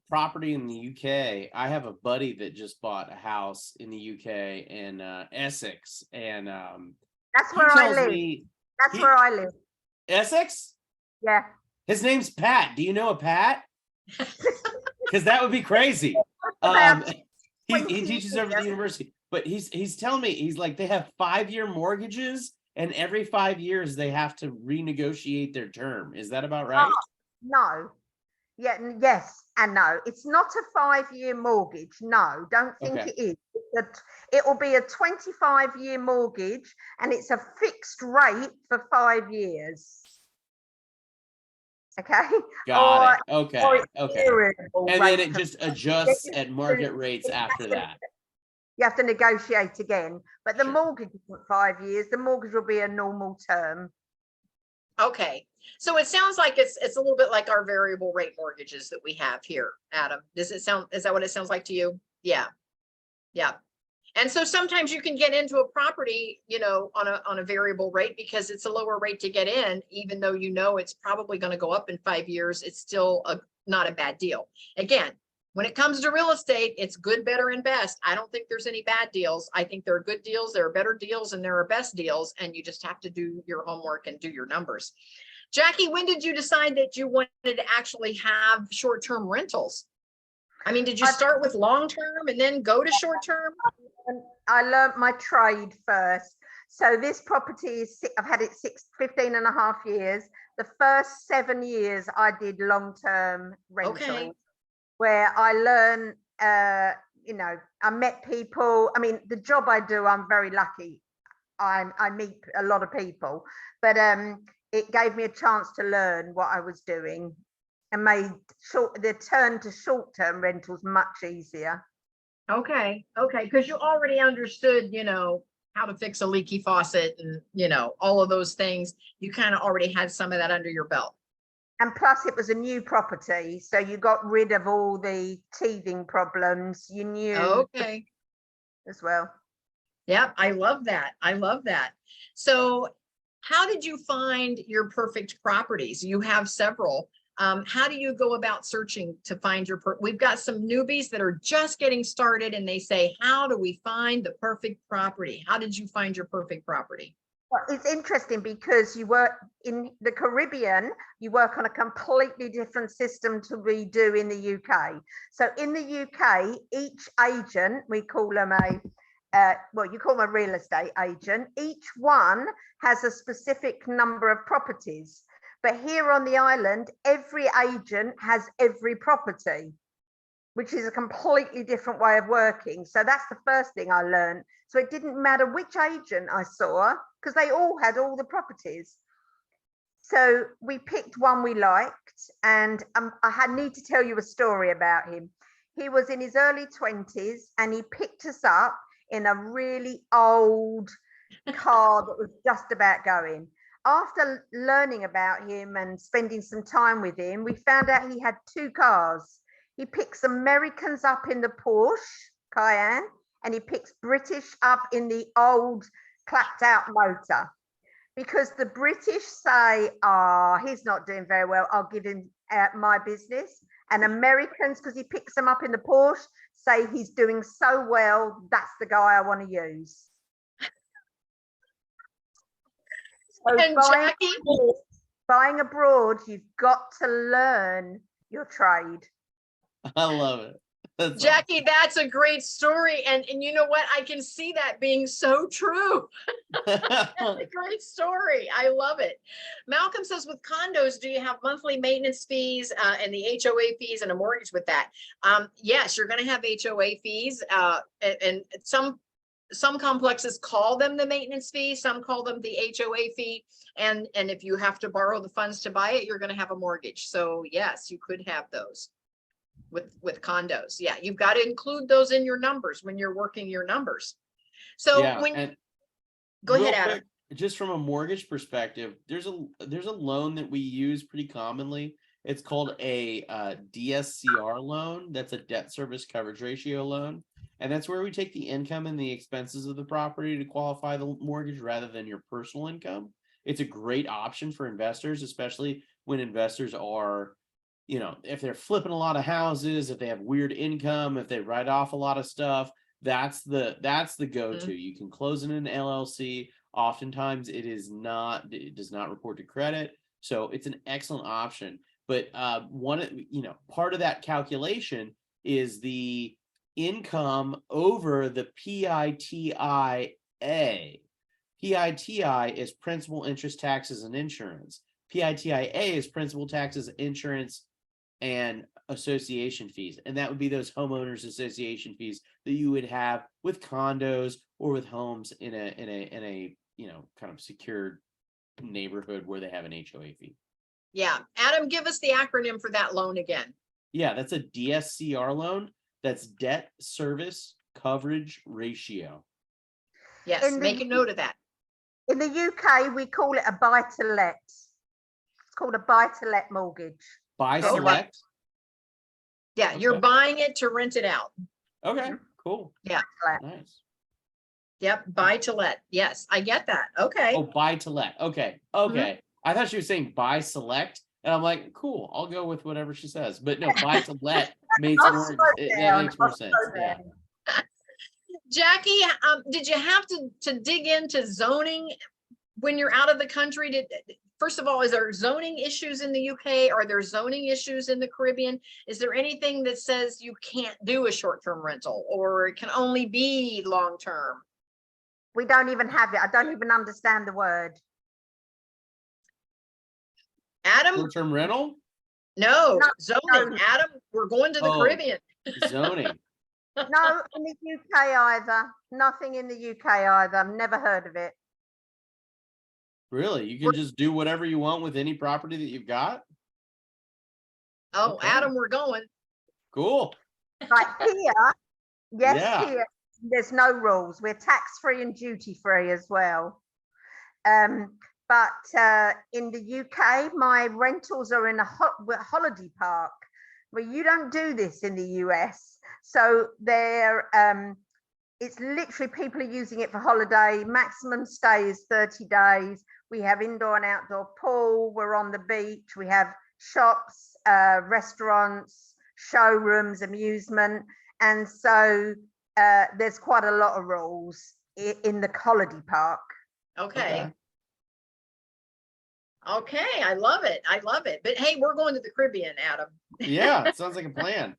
Property in the UK. I have a buddy that just bought a house in the UK in Essex, and That's he where I tells live. me That's where I live. Essex. Yeah. His name's Pat. Do you know a Pat? Because that would be crazy. About He 20 teaches over at the years. university, but he's telling me, he's like, they have 5-year mortgages, and every 5 years they have to renegotiate their term. Is that about right? No. Yeah, yes and no. It's not a 5-year mortgage. No, don't think Okay. it is. It will be a 25-year mortgage, and it's a fixed rate for 5 years. Okay. Got it. Okay. it's Okay. variable And rate then it for- just adjusts at market rates after that. You have to negotiate again, but the Sure. mortgage isn't 5 years. The mortgage will be a normal term. Okay, so it sounds like it's a little bit like our variable rate mortgages that we have here, Adam. Does it sound, is that what it sounds like to you? Yeah. Yeah. And so sometimes you can get into a property, you know, on a variable rate because it's a lower rate to get in, even though you know it's probably going to go up in 5 years. It's still not a bad deal. Again, when it comes to real estate, it's good, better, and best. I don't think there's any bad deals. I think there are good deals, there are better deals, and there are best deals, and you just have to do your homework and do your numbers. Jacky, when did you decide that you wanted to actually have short-term rentals? I mean, did you start with long-term and then go to short-term? I learned my trade first. So this property is, I've had it 15 and a half years. The first 7 years I did long-term rental. Okay. Where I learn, you know, I met people. I mean, the job I do, I'm very lucky. I meet a lot of people, but it gave me a chance to learn what I was doing and made the turn to short-term rentals much easier. Okay, okay, because you already understood, you know, how to fix a leaky faucet and, you know, all of those things. You kind of already had some of that under your belt. And plus it was a new property, so you got rid of all the teething problems. You knew. Okay. As well. Yep, I love that. I love that. So how did you find your perfect properties? You have several. How do you go about searching to find your we've got some newbies that are just getting started and they say, how do we find the perfect property? How did you find your perfect property? Well, it's interesting because you work in the Caribbean, you work on a completely different system to we do in the UK. So in the UK, each agent, we call them you call them a real estate agent. Each one has a specific number of properties. But here on the island, every agent has every property, which is a completely different way of working. So that's the first thing I learned. So it didn't matter which agent I saw, because they all had all the properties. So we picked one we liked, and I need to tell you a story about him. He was in his early 20s, and he picked us up in a really old car that was just about going. After learning about him and spending some time with him, we found out he had 2 cars. He picks Americans up in the Porsche Cayenne, and he picks British up in the old clapped out motor. Because the British say, he's not doing very well, I'll give him my business. And Americans, because he picks them up in the Porsche, say he's doing so well, that's the guy I want to use. So And Jacky, buying abroad, you've got to learn your trade. I love it. That's Jacky, that's a great story. And you know what? I can see that being so true. That's a great story. I love it. Malcolm says, with condos, do you have monthly maintenance fees and the HOA fees and a mortgage with that? Yes, you're going to have HOA fees. And some complexes call them the maintenance fee. Some call them the HOA fee. And if you have to borrow the funds to buy it, you're going to have a mortgage. So yes, you could have those with condos. Yeah, you've got to include those in your numbers when you're working your numbers. So yeah, go ahead, Adam. Just from a mortgage perspective, there's a loan that we use pretty commonly. It's called a DSCR loan. That's a debt service coverage ratio loan. And that's where we take the income and the expenses of the property to qualify the mortgage rather than your personal income. It's a great option for investors, especially when investors are, you know, if they're flipping a lot of houses, if they have weird income, if they write off a lot of stuff, that's the go-to. You can close in an LLC. Oftentimes it does not report to credit. So it's an excellent option. But part of that calculation is the income over the PITIA. PITI is principal, interest, taxes, and insurance. PITIA is principal, taxes, insurance, and association fees. And that would be those homeowners association fees that you would have with condos or with homes in a kind of secured neighborhood where they have an HOA fee. Yeah. Adam, give us the acronym for that loan again. Yeah, that's a DSCR loan. That's debt service coverage ratio. Yes, make a note of that. In the UK, we call it a buy-to-let. It's called a buy-to-let mortgage. Buy-select? Yeah, you're buying it to rent it out. Okay, cool. Yeah. Nice. Yep, buy-to-let. Yes, I get that. Okay. Oh, buy-to-let. Okay. I thought she was saying buy-select. And I'm like, cool, I'll go with whatever she says. But no, buy-to-let makes more sense. Yeah. Jackie, did you have to dig into zoning when you're out of the country? First of all, is there zoning issues in the UK? Are there zoning issues in the Caribbean? Is there anything that says you can't do a short-term rental or it can only be long-term? We don't even have it. I don't even understand the word. Adam? Short-term rental? No, zoning. Adam, we're going to the Caribbean. Zoning. No, in the UK either. Nothing in the UK either. I've never heard of it. Really? You can just do whatever you want with any property that you've got? Oh, Okay. Adam, we're going. Cool. Right here, here, there's no rules. We're tax-free and duty-free as well. But in the UK, my rentals are in a holiday park, where you don't do this in the US. So it's literally people are using it for holiday. Maximum stay is 30 days. We have indoor and outdoor pool. We're on the beach. We have shops, restaurants, showrooms, amusement. And so there's quite a lot of rules in the holiday park. Okay, I love it. I love it. But hey, we're going to the Caribbean, Adam. Yeah, it sounds like a plan.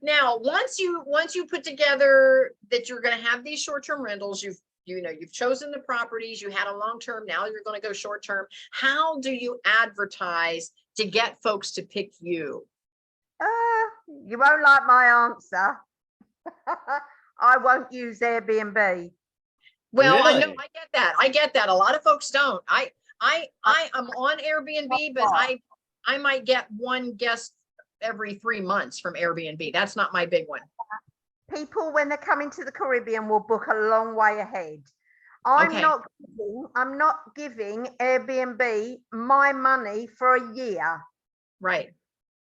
Now, once you put together that you're going to have these short-term rentals, you've chosen the properties, you had a long-term, now you're going to go short-term. How do you advertise to get folks to pick you? You won't like my answer. I won't use Airbnb. Well, Really? I know, I get that. A lot of folks don't. I am on Airbnb, but I might get one guest every 3 months from Airbnb. That's not my big one. People, when they're coming to the Caribbean, will book a long way ahead. I'm not giving Airbnb my money for a year. Right.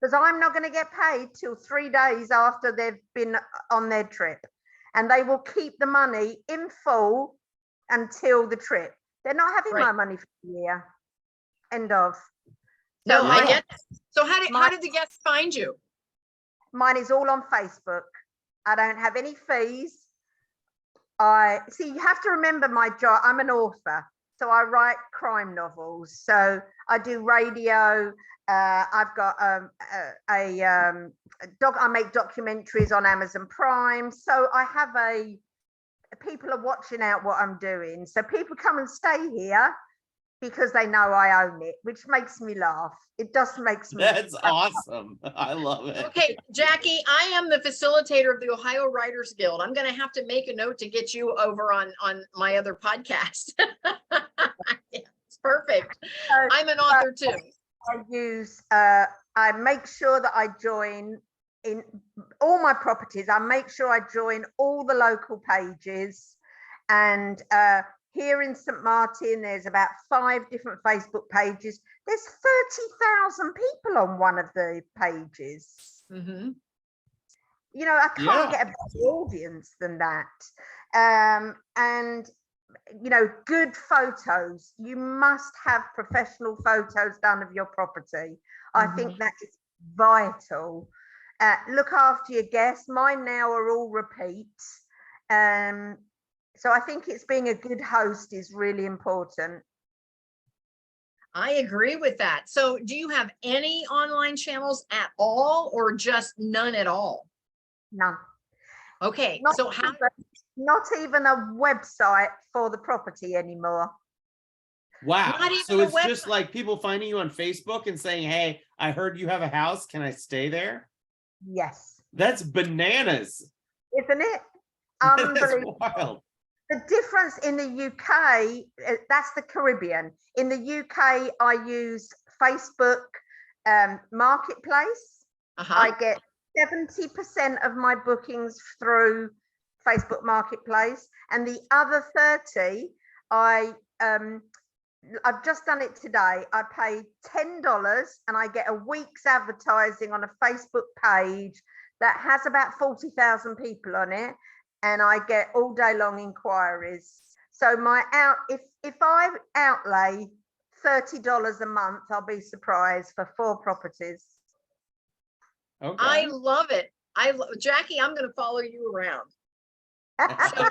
Because I'm not going to get paid till 3 days after they've been on their trip. And they will keep the money in full until the trip. They're not having my money for a year. End of. No, I get that. So how did the guests find you? Mine is all on Facebook. I don't have any fees. You have to remember my job. I'm an author, so I write crime novels. So I do radio. I've got I make documentaries on Amazon Prime. So I have people are watching out what I'm doing. So people come and stay here because they know I own it, which makes me laugh. It just makes me That's awesome. I love it. Okay, Jackie, I am the facilitator of the Ohio Writers Guild. I'm going to have to make a note to get you over on my other podcast. It's perfect. I'm an author too. I make sure that I join in all my properties. I make sure I join all the local pages, and Here in St Maarten, there's about 5 different Facebook pages. There's 30,000 people on one of the pages. Mm-hmm. You know, I can't Yeah. get a better audience than that. And you know, good photos. You must have professional photos done of your property. I think that is vital. Look after your guests. Mine now are all repeats. So I think it's being a good host is really important. I agree with that. So do you have any online channels at all, or just none at all? None. Okay, Not so how? Not even a website for the property anymore. Wow. Not even So a it's just website. like people finding you on Facebook and saying, hey, I heard you have a house. Can I stay there? Yes. That's bananas. Isn't it? That's Unbelievable. wild. The difference in the UK, that's the Caribbean. In the UK, I use Facebook Marketplace. I get 70% of my bookings through Facebook Marketplace, and the other 30, I've just done it today. I pay $10 and I get a week's advertising on a Facebook page that has about 40,000 people on it, and I get all day long inquiries. So if I outlay $30 a month, I'll be surprised for 4 properties. Okay. I love it. Jacky, I'm going to follow you around. So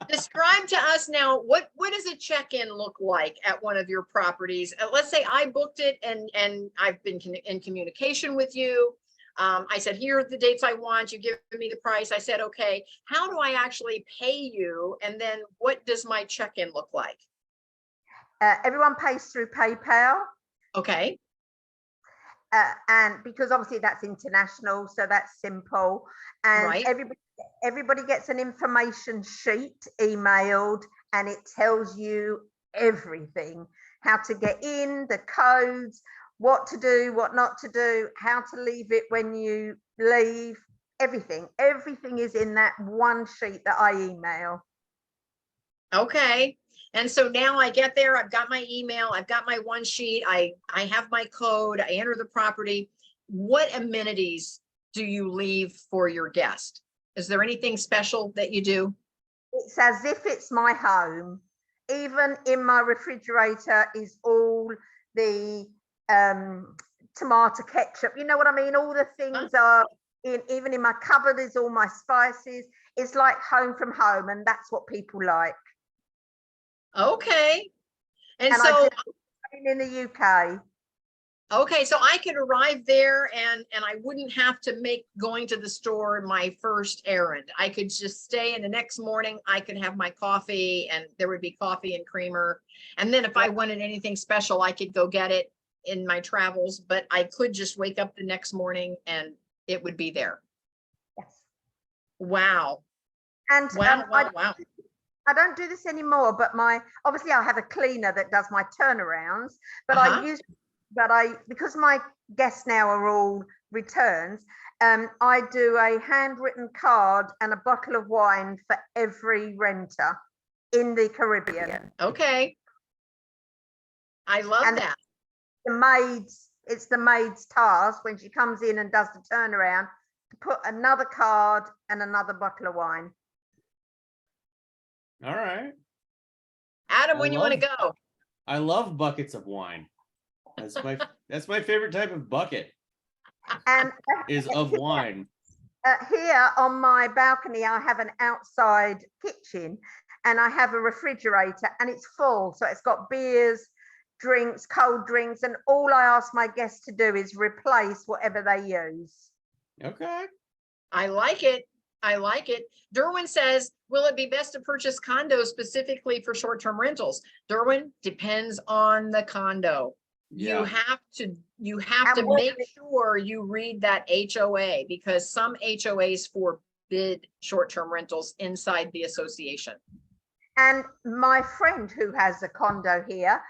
describe to us now, what does a check-in look like at one of your properties? Let's say I booked it and I've been in communication with you. I said, here are the dates I want. You give me the price. I said, okay, how do I actually pay you? And then what does my check-in look like? Everyone pays through PayPal. Okay. And because obviously that's international, so that's simple. And right. Everybody gets an information sheet emailed, and it tells you everything: how to get in, the codes, what to do, what not to do, how to leave it when you leave. Everything is in that one sheet that I email. Okay. And so now I get there, I've got my email, I've got my one sheet, I have my code, I enter the property. What amenities do you leave for your guest? Is there anything special that you do? It's as if it's my home. Even in my refrigerator is all the tomato ketchup. You know what I mean? All the things are in, even in my cupboard is all my spices. It's like home from home, and that's what people like. Okay. And so I do in the UK. Okay, so I could arrive there and I wouldn't have to make going to the store my first errand. I could just stay, and the next morning I could have my coffee, and there would be coffee and creamer. And then if I wanted anything special, I could go get it in my travels, but I could just wake up the next morning and it would be there. Yes. Wow. And wow. I don't do this anymore, but obviously I have a cleaner that does my turnarounds, but because my guests now are all returns, I do a handwritten card and a bottle of wine for every renter in the Caribbean. Okay. I love that. It's the maid's task when she comes in and does the turnaround to put another card and another bottle of wine. All right. Adam, when you want to go? I love buckets of wine. That's my favorite type of bucket. And is of wine. Here on my balcony, I have an outside kitchen, and I have a refrigerator, and it's full. So it's got beers, drinks, cold drinks, and all I ask my guests to do is replace whatever they use. Okay. I like it. I like it. Derwin says, will it be best to purchase condos specifically for short-term rentals? Derwin, depends on the condo. Yeah. You have to make sure you read that HOA, because some HOAs forbid short-term rentals inside the association. And my friend who has a condo here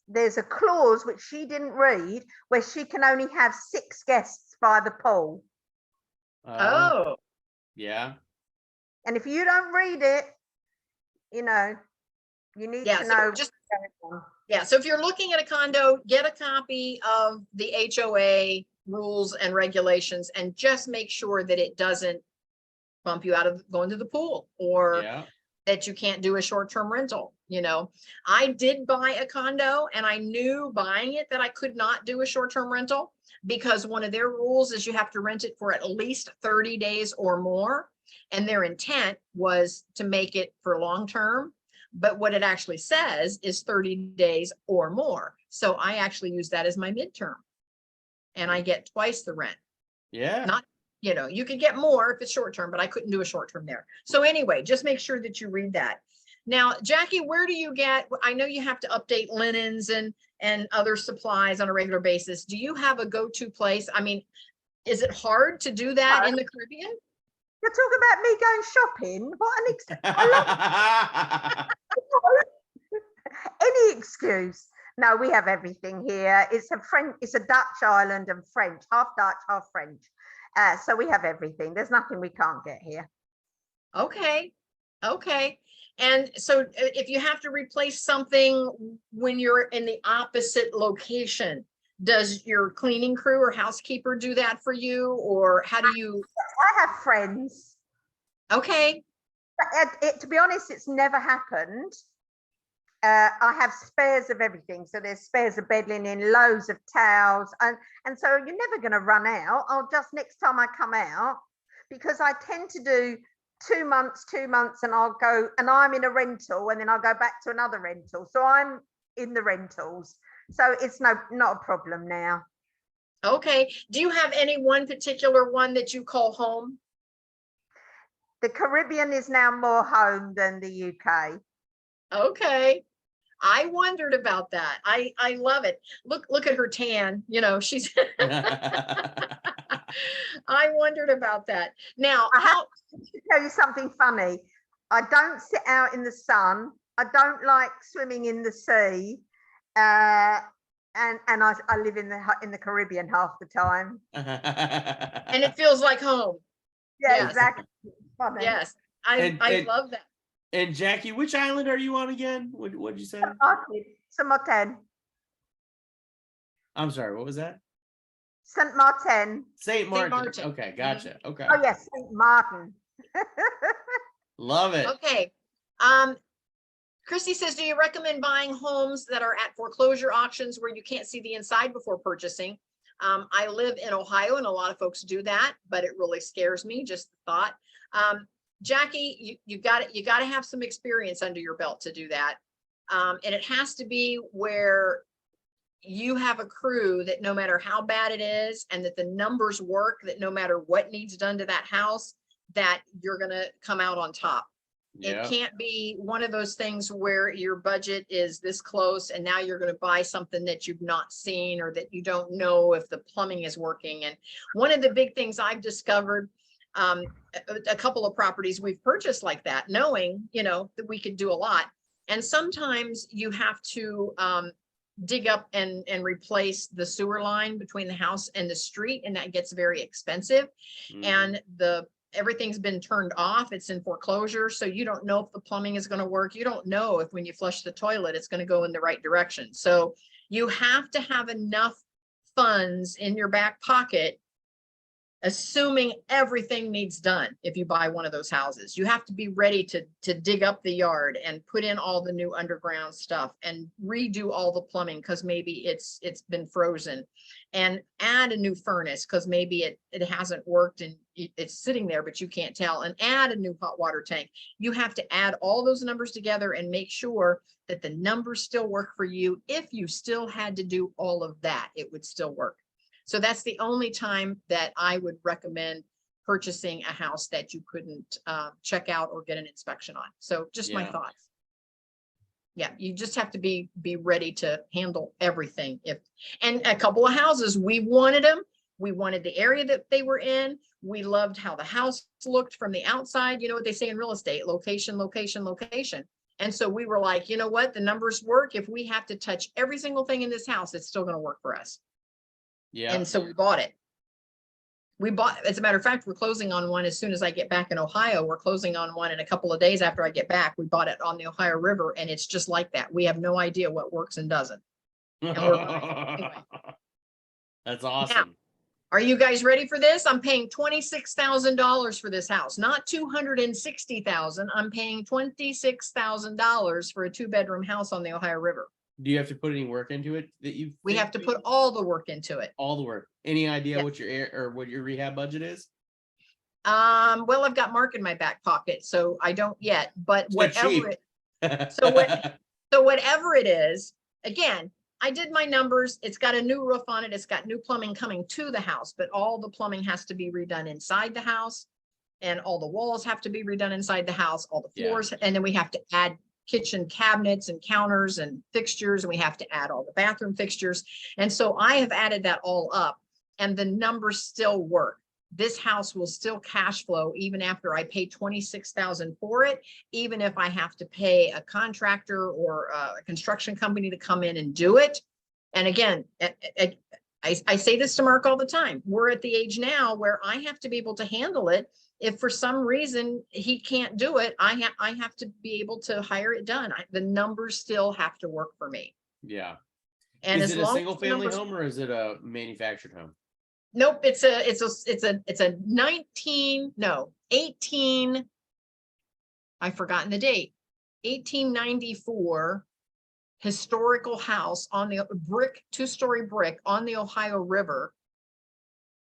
there's a clause which she didn't read where she can only have 6 guests by the pool. Oh. Yeah. And if you don't read it, you know, You need Yeah, to so know. just, what's going on. yeah, so if you're looking at a condo, get a copy of the HOA rules and regulations and just make sure that it doesn't bump you out of going to the pool, or Yeah. that you can't do a short-term rental. You know, I did buy a condo and I knew buying it that I could not do a short-term rental, because one of their rules is you have to rent it for at least 30 days or more. And their intent was to make it for long-term. But what it actually says is 30 days or more. So I actually use that as my midterm. And I get twice the rent. Yeah. Not, you know, you could get more if it's short term, but I couldn't do a short term there. So anyway, just make sure that you read that. Now, Jackie, where do you get, I know you have to update linens and other supplies on a regular basis. Do you have a go-to place? I mean, is it hard to do that in the Caribbean? You're talking about me going shopping? What an I love any excuse. No, we have everything here. It's a Dutch island and French, half Dutch, half French. So we have everything. There's nothing we can't get here. Okay. Okay. And so if you have to replace something when you're in the opposite location, does your cleaning crew or housekeeper do that for you, or how do you? I have friends. Okay. To be honest, it's never happened. I have spares of everything. So there's spares of bed linen, loads of towels. And so you're never going to run out. I'll just, next time I come out, because I tend to do 2 months, and I'll go, and I'm in a rental, and then I'll go back to another rental. So I'm in the rentals. So it's not a problem now. Okay. Do you have any one particular one that you call home? The Caribbean is now more home than the UK. Okay. I wondered about that. I love it. Look at her tan. You know, she's. I wondered about that. Now, I have to tell you something funny. I don't sit out in the sun. I don't like swimming in the sea. And I live in the Caribbean half the time. and it feels like home. Yeah, Yes. exactly. Funny. Yes, I love that. And Jackie, which island are you on again? What'd you say? St Maarten. I'm sorry, what was that? St Maarten. St Maarten. Maarten. Okay, gotcha. Okay. Oh yes, St Maarten. Love it. Okay. Christy says, do you recommend buying homes that are at foreclosure auctions where you can't see the inside before purchasing? I live in Ohio and a lot of folks do that, but it really scares me, just the thought. Jackie, you got to have some experience under your belt to do that. And it has to be where you have a crew that no matter how bad it is, and that the numbers work, that no matter what needs done to that house, that you're going to come out on top. Yeah. It can't be one of those things where your budget is this close and now you're going to buy something that you've not seen, or that you don't know if the plumbing is working. And one of the big things I've discovered, a couple of properties we've purchased like that, knowing, you know, that we could do a lot. And sometimes you have to dig up and replace the sewer line between the house and the street, and that gets very expensive. And everything's been turned off. It's in foreclosure. So you don't know if the plumbing is going to work. You don't know if when you flush the toilet, it's going to go in the right direction. So you have to have enough funds in your back pocket, assuming everything needs done. If you buy one of those houses, you have to be ready to dig up the yard and put in all the new underground stuff and redo all the plumbing, because maybe it's been frozen, and add a new furnace because maybe it hasn't worked and it's sitting there, but you can't tell, and add a new hot water tank. You have to add all those numbers together and make sure that the numbers still work for you. If you still had to do all of that, it would still work. So that's the only time that I would recommend purchasing a house that you couldn't check out or get an inspection on. So just my thoughts. Yeah, you just have to be ready to handle everything. And a couple of houses, we wanted them. We wanted the area that they were in. We loved how the house looked from the outside. You know what they say in real estate: location, location, location. And so we were like, you know what? The numbers work. If we have to touch every single thing in this house, it's still going to work for us. Yeah. And so we bought it. We bought, as a matter of fact, we're closing on one as soon as I get back in Ohio. We're closing on one in a couple of days after I get back. We bought it on the Ohio River, and it's just like that. We have no idea what works and doesn't. And we're buying it anyway. That's awesome. Now, are you guys ready for this? I'm paying $26,000 for this house, not $260,000. I'm paying $26,000 for a 2-bedroom house on the Ohio River. Do you have to put any work into it We have to put all the work into it. all the work? Any idea Yes. what your rehab budget is? Well, I've got Mark in my back pocket, so I don't yet, but It's not cheap. whatever it, so whatever it is, again, I did my numbers. It's got a new roof on it. It's got new plumbing coming to the house, but all the plumbing has to be redone inside the house, and all the walls have to be redone inside the house, all the floors, and then we have to add kitchen cabinets and counters and fixtures, and we have to add all the bathroom fixtures. And so I have added that all up, and the numbers still work. This house will still cash flow even after I pay $26,000 for it, even if I have to pay a contractor or a construction company to come in and do it. And again, I say this to Mark all the time. We're at the age now where I have to be able to handle it. If for some reason he can't do it, I have to be able to hire it done. The numbers still have to work for me. Yeah. And Is as it a long single as the family numbers, home or is it a manufactured home? nope, it's a 18, I've forgotten the date, 1894 historical house on the brick, 2-story brick on the Ohio River,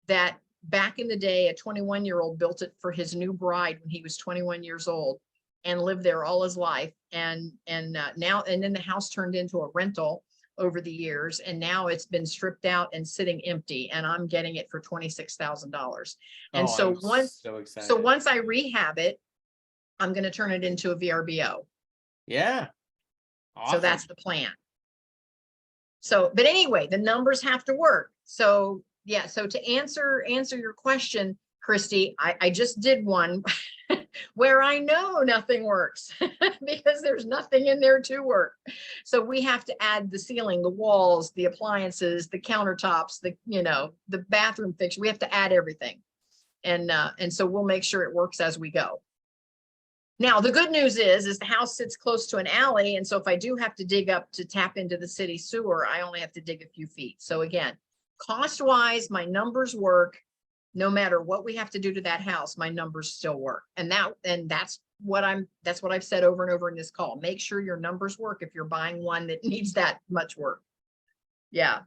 that back in the day, a 21-year-old built it for his new bride when he was 21 years old and lived there all his life. And then the house turned into a rental over the years, and now it's been stripped out and sitting empty, and I'm getting it for $26,000. And so I'm so excited. once I rehab it, I'm going to turn it into a VRBO. Yeah. Awesome. So that's the plan. So, but anyway, the numbers have to work. So yeah, so to answer your question, Christy, I just did one where I know nothing works because there's nothing in there to work. So we have to add the ceiling, the walls, the appliances, the countertops, the bathroom fixture. We have to add everything. And so we'll make sure it works as we go. Now, the good news is the house sits close to an alley. And so if I do have to dig up to tap into the city sewer, I only have to dig a few feet. So again, cost wise, my numbers work. No matter what we have to do to that house, my numbers still work. And that's what I've said over and over in this call. Make sure your numbers work if you're buying one that needs that much work. Yeah.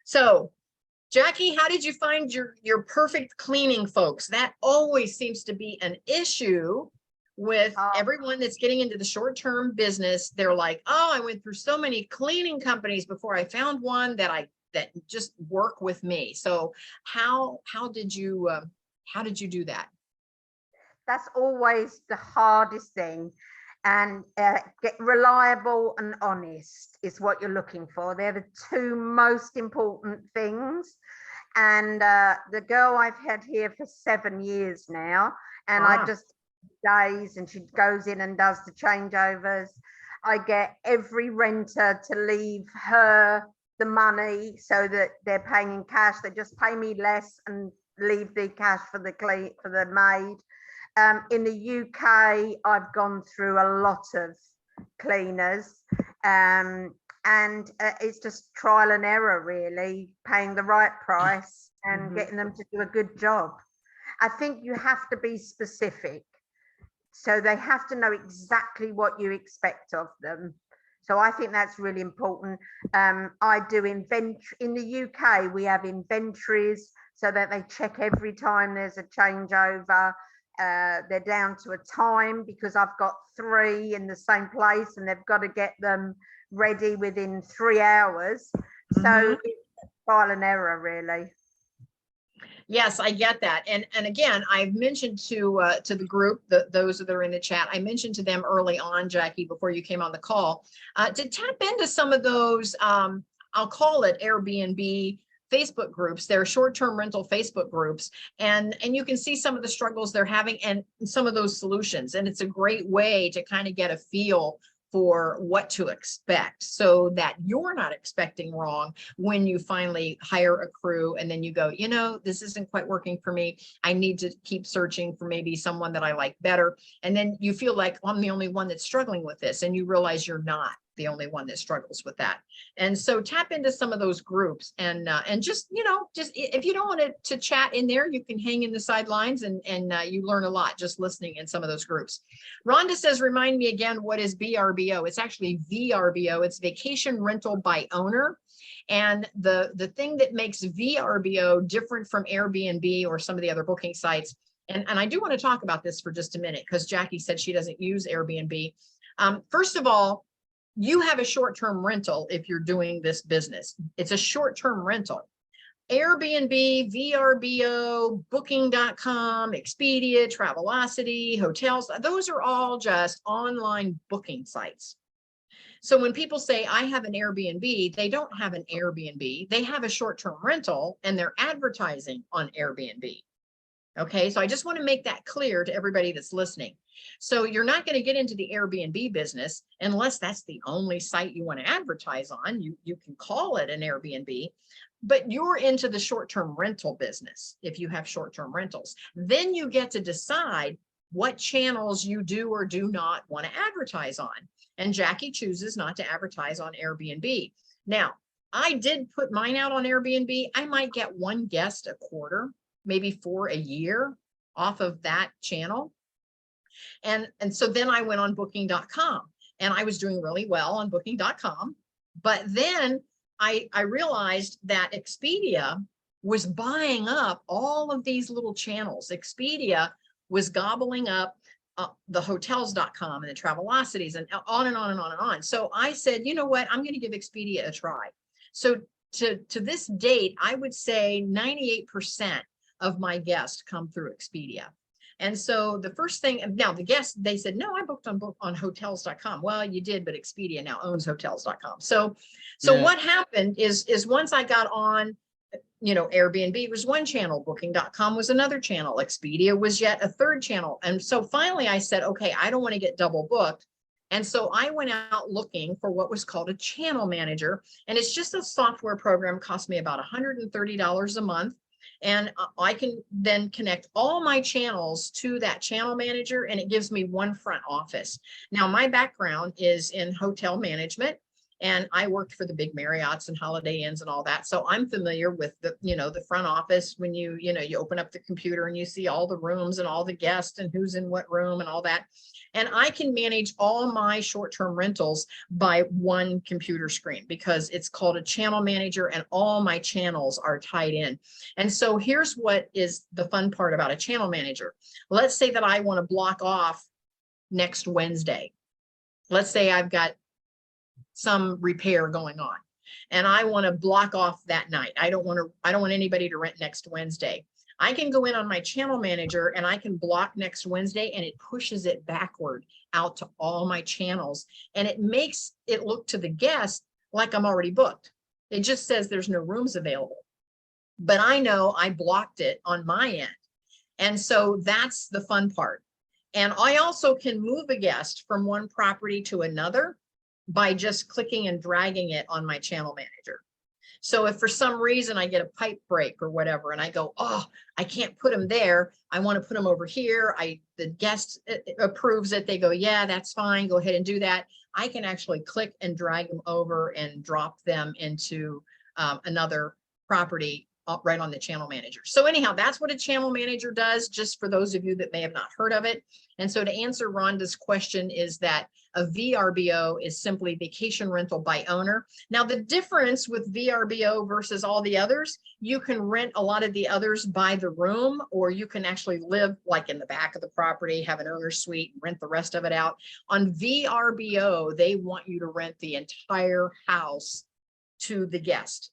So Jacky, how did you find your perfect cleaning, folks? That always seems to be an issue with everyone that's getting into the short-term business. They're like, oh, I went through so many cleaning companies before I found one that just work with me. So how did you do that? That's always the hardest thing. And get reliable and honest is what you're looking for. They're the two most important things. And the girl I've had here for 7 years now, and I just days, and she goes in and does the changeovers. I get every renter to leave her the money so that they're paying in cash. They just pay me less and leave the cash for the maid. In the UK, I've gone through a lot of cleaners, and it's just trial and error, really, paying the right price and getting them to do a good job. I think you have to be specific. So they have to know exactly what you expect of them. So I think that's really important. I do inventory. In the UK, we have inventories so that they check every time there's a changeover. They're down to a time because I've got 3 in the same place and they've got to get them ready within 3 hours. So it's trial and error, really. Yes, I get that. And again, I've mentioned to the group, those that are in the chat, I mentioned to them early on, Jacky, before you came on the call, to tap into some of those, I'll call it Airbnb Facebook groups. They're short-term rental Facebook groups. And you can see some of the struggles they're having and some of those solutions. And it's a great way to kind of get a feel for what to expect so that you're not expecting wrong when you finally hire a crew and then you go, you know, this isn't quite working for me. I need to keep searching for maybe someone that I like better. And then you feel like I'm the only one that's struggling with this, and you realize you're not the only one that struggles with that. And so tap into some of those groups and just, you know, just if you don't want to chat in there, you can hang in the sidelines and you learn a lot just listening in some of those groups. Rhonda says, remind me again, what is VRBO? It's actually VRBO. It's Vacation Rental by Owner. And the thing that makes VRBO different from Airbnb or some of the other booking sites, and I do want to talk about this for just a minute because Jackie said she doesn't use Airbnb. First of all, you have a short-term rental if you're doing this business. It's a short-term rental. Airbnb, VRBO, Booking.com, Expedia, Travelocity, hotels, those are all just online booking sites. So when people say, I have an Airbnb, they don't have an Airbnb. They have a short-term rental and they're advertising on Airbnb. Okay, so I just want to make that clear to everybody that's listening. So you're not going to get into the Airbnb business unless that's the only site you want to advertise on. You can call it an Airbnb, but you're into the short-term rental business if you have short-term rentals. Then you get to decide what channels you do or do not want to advertise on. And Jackie chooses not to advertise on Airbnb. Now, I did put mine out on Airbnb. I might get one guest a quarter, maybe for a year off of that channel. And so then I went on Booking.com and I was doing really well on Booking.com. But then I realized that Expedia was buying up all of these little channels. Expedia was gobbling up the hotels.com and the Travelocities and on and on and on and on. So I said, you know what, I'm going to give Expedia a try. So to this date, I would say 98% of my guests come through Expedia. And so the first thing, now the guests, they said, no, I booked on hotels.com. Well, you did, but Expedia now owns hotels.com. So yeah. What happened is once I got on, you know, Airbnb was one channel, Booking.com was another channel, Expedia was yet a third channel. And so finally I said, okay, I don't want to get double booked. And so I went out looking for what was called a channel manager. And it's just a software program, cost me about $130 a month. And I can then connect all my channels to that channel manager, and it gives me one front office. Now, my background is in hotel management, and I worked for the big Marriotts and Holiday Inns and all that. So I'm familiar with the, you know, the front office when you open up the computer and you see all the rooms and all the guests and who's in what room and all that. And I can manage all my short-term rentals by one computer screen because it's called a channel manager and all my channels are tied in. And so here's what is the fun part about a channel manager. Let's say that I want to block off next Wednesday. Let's say I've got some repair going on and I want to block off that night. I don't want anybody to rent next Wednesday. I can go in on my channel manager and I can block next Wednesday, and it pushes it backward out to all my channels. And it makes it look to the guest like I'm already booked. It just says there's no rooms available, but I know I blocked it on my end. And so that's the fun part. And I also can move a guest from one property to another by just clicking and dragging it on my channel manager. So if for some reason I get a pipe break or whatever, and I go, oh, I can't put them there, I want to put them over here. The guest approves it. They go, yeah, that's fine. Go ahead and do that. I can actually click and drag them over and drop them into another property right on the channel manager. So anyhow, that's what a channel manager does, just for those of you that may have not heard of it. And so to answer Rhonda's question is that a VRBO is simply vacation rental by owner. Now, the difference with VRBO versus all the others, you can rent a lot of the others by the room, or you can actually live like in the back of the property, have an owner's suite, rent the rest of it out. On VRBO, they want you to rent the entire house to the guest.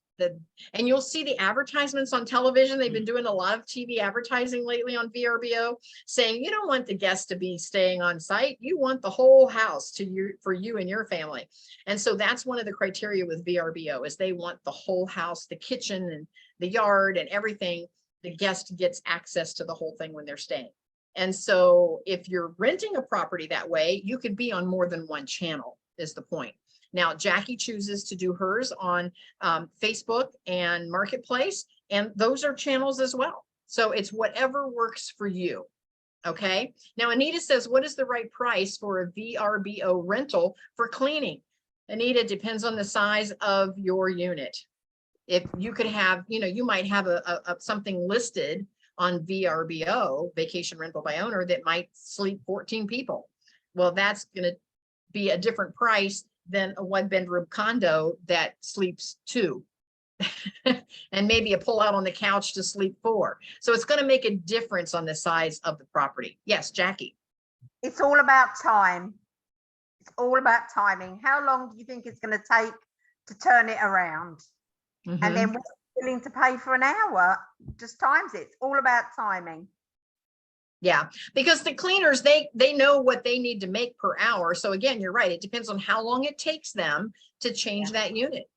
And you'll see the advertisements on television. They've been doing a lot of TV advertising lately on VRBO, saying you don't want the guests to be staying on site. You want the whole house for you and your family. And so that's one of the criteria with VRBO, is they want the whole house, the kitchen and the yard and everything. The guest gets access to the whole thing when they're staying. And so if you're renting a property that way, you could be on more than one channel. is the point. Now, Jacky chooses to do hers on Facebook and Marketplace, and those are channels as well. So it's whatever works for you. Okay. Now, Anita says, what is the right price for a VRBO rental for cleaning? Anita, depends on the size of your unit. If you could have, you might have something listed on VRBO, vacation rental by owner, that might sleep 14 people. Well, that's going to be a different price than a 1-bedroom condo that sleeps 2. And maybe a pull out on the couch to sleep 4. So it's going to make a difference on the size of the property. Yes, Jacky. It's all about time. It's all about timing. How long do you think it's going to take to turn it around? Mm-hmm. And then we're willing to pay for an hour, just times it. It's all about timing. Yeah, because the cleaners, they know what they need to make per hour. So again, you're right. It depends on how long it takes them to change that unit.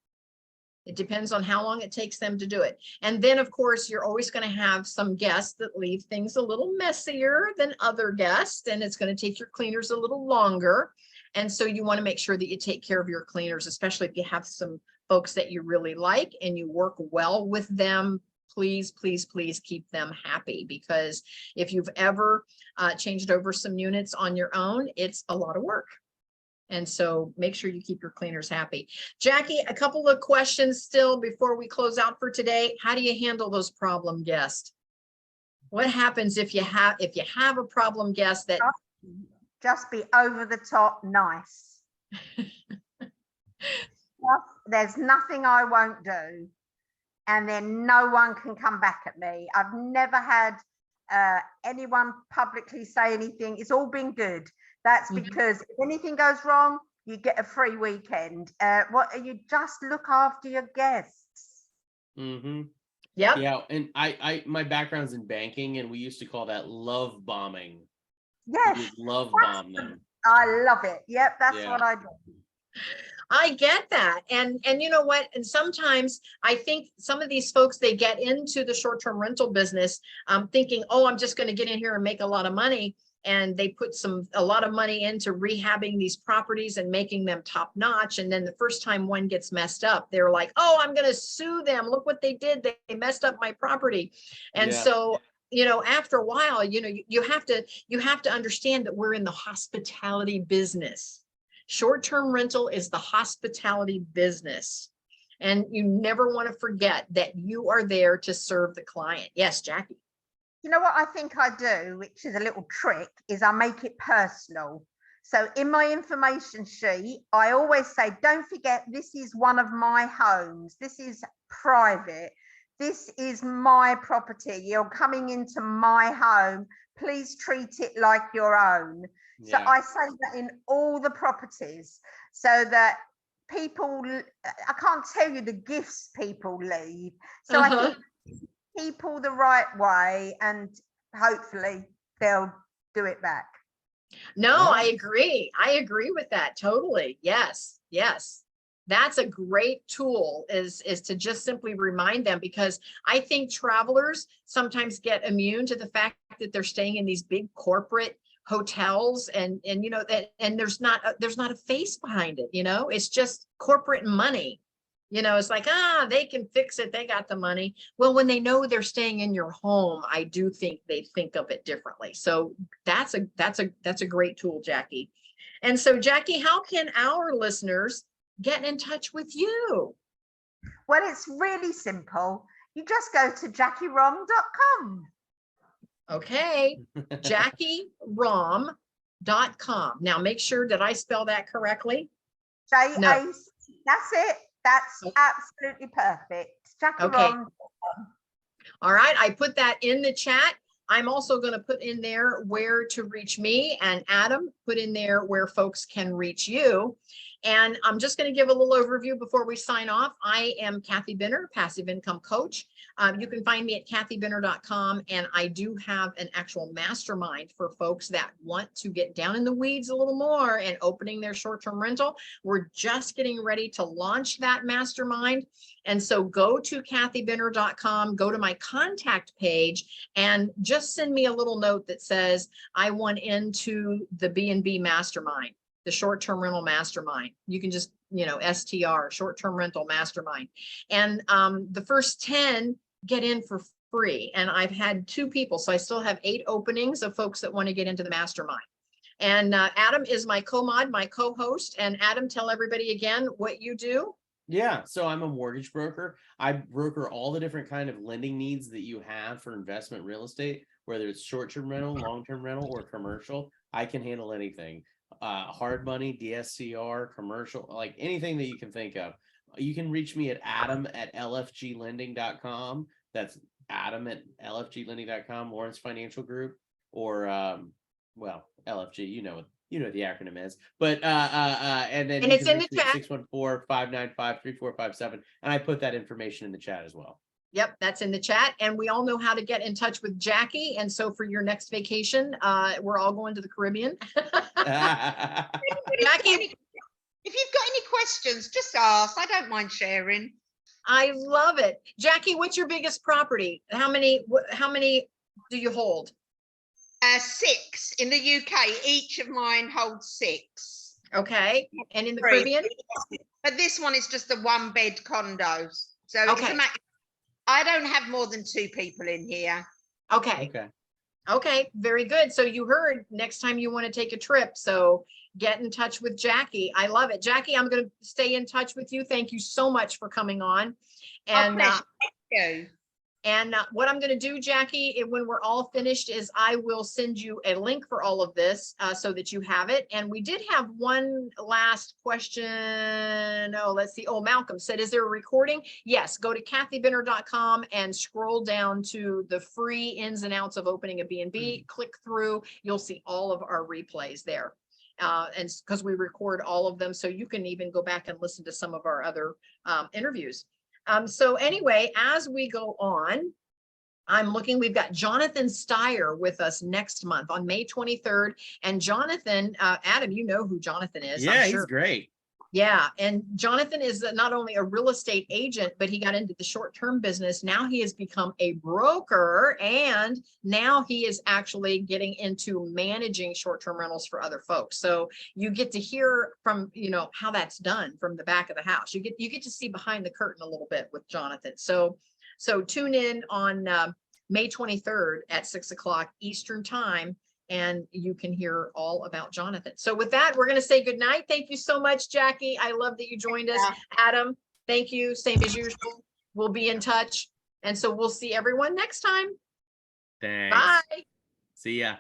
It depends on how long it takes them to do it. And then, of course, you're always going to have some guests that leave things a little messier than other guests, and it's going to take your cleaners a little longer. And so you want to make sure that you take care of your cleaners, especially if you have some folks that you really like and you work well with them. Please, please, please keep them happy, because if you've ever changed over some units on your own, it's a lot of work. And so make sure you keep your cleaners happy. Jacky, a couple of questions still before we close out for today. How do you handle those problem guests? What happens if you have a problem guest that just be over the top nice? There's nothing I won't do, and then no one can come back at me. I've never had anyone publicly say anything. It's all been good. That's because if anything goes wrong, you get a free weekend. You just look after your guests. Mm-hmm. Yep. Yeah, and I my background's in banking, and we used to call that love bombing. Yes, we love bomb them. I love it. Yep, that's what I do. I get that. And you know what? And sometimes I think some of these folks, they get into the short-term rental business thinking, oh, I'm just going to get in here and make a lot of money. And they put a lot of money into rehabbing these properties and making them top notch. And then the first time one gets messed up, they're like, oh, I'm going to sue them. Look what they did. They messed up my property. And so, after a while, you have to understand that we're in the hospitality business. Short-term rental is the hospitality business. And you never want to forget that you are there to serve the client. Yes, Jacky. You know what I think I do, which is a little trick, is I make it personal. So in my information sheet, I always say, don't forget, this is one of my homes. This is private. This is my property. You're coming into my home. Please treat it like your own. So I say that in all the properties, so that people, I can't tell you the gifts people leave. So I think people the right way, and hopefully they'll do it back. No, I agree. I agree with that. Totally. Yes. Yes. That's a great tool, is to just simply remind them, because I think travelers sometimes get immune to the fact that they're staying in these big corporate hotels and there's not a face behind it. It's just corporate money. It's like, they can fix it. They got the money. Well, when they know they're staying in your home, I do think they think of it differently. So that's a great tool, Jacky. And so, Jacky, how can our listeners get in touch with you? Well, it's really simple. You just go to jackyrom.com. Okay, jackyrom.com. Now make sure that I spell that correctly. That's it. That's absolutely perfect. Jackyrom.com. All right, I put that in the chat. I'm also going to put in there where to reach me, and Adam put in there where folks can reach you. And I'm just going to give a little overview before we sign off. I am Kathy Benner, passive income coach. You can find me at kathybenner.com, and I do have an actual mastermind for folks that want to get down in the weeds a little more and opening their short-term rental. We're just getting ready to launch that mastermind. And so go to kathybenner.com, go to my contact page, and just send me a little note that says, I want into the B&B mastermind. the short-term rental mastermind. You can just, STR, short-term rental mastermind. And the first 10 get in for free. And I've had 2 people, so I still have 8 openings of folks that want to get into the mastermind. And Adam is my co-mod, my co-host. And Adam, tell everybody again what you do. Yeah, so I'm a mortgage broker. I broker all the different kind of lending needs that you have for investment real estate, whether it's short-term rental, long-term rental, or commercial. I can handle anything. Hard money, DSCR, commercial, like anything that you can think of. You can reach me at adam@lfglending.com. That's adam@lfglending.com, Lawrence Financial Group, or LFG, you know what the acronym is, but and then And you it's can in the reach me at chat. 614-595-3457, and I put that information in the chat as well. Yep, that's in the chat. And we all know how to get in touch with Jacky. And so for your next vacation, we're all going to the Caribbean. Jacky, if you've got any questions, just ask. I don't mind sharing. I love it. Jacky, what's your biggest property? How many do you hold? 6 in the UK. Each of mine holds 6. Okay. And in the 3. Caribbean? But this one is just a 1-bed condos. So Okay. I don't have more than 2 people in here. Okay. Okay, very good. So you heard, next time you want to take a trip, so get in touch with Jacky. I love it. Jacky, I'm going to stay in touch with you. Thank you so much for coming on. And Thank you. And what I'm going to do, Jacky, when we're all finished, is I will send you a link for all of this so that you have it. And we did have one last question. Oh, let's see. Oh, Malcolm said, is there a recording? Yes. Go to kathybinner.com and scroll down to the free ins and outs of opening a B&B. Click through. You'll see all of our replays there. And because we record all of them, so you can even go back and listen to some of our other interviews. So anyway, as we go on, I'm looking, we've got Jonathan Steyer with us next month on May 23rd. And Jonathan, Adam, you know who Jonathan is. Yeah, I'm he's sure. great. Yeah. And Jonathan is not only a real estate agent, but he got into the short-term business. Now he has become a broker, and now he is actually getting into managing short-term rentals for other folks. So you get to hear from, how that's done from the back of the house. You get to see behind the curtain a little bit with Jonathan. So tune in on May 23rd at 6 o'clock Eastern time, and you can hear all about Jonathan. So with that, we're going to say good night. Thank you so much, Jacky. I love that you joined us. Adam, thank you. Same as usual. We'll be in touch. And so we'll see everyone next time. Thanks. Bye. See ya.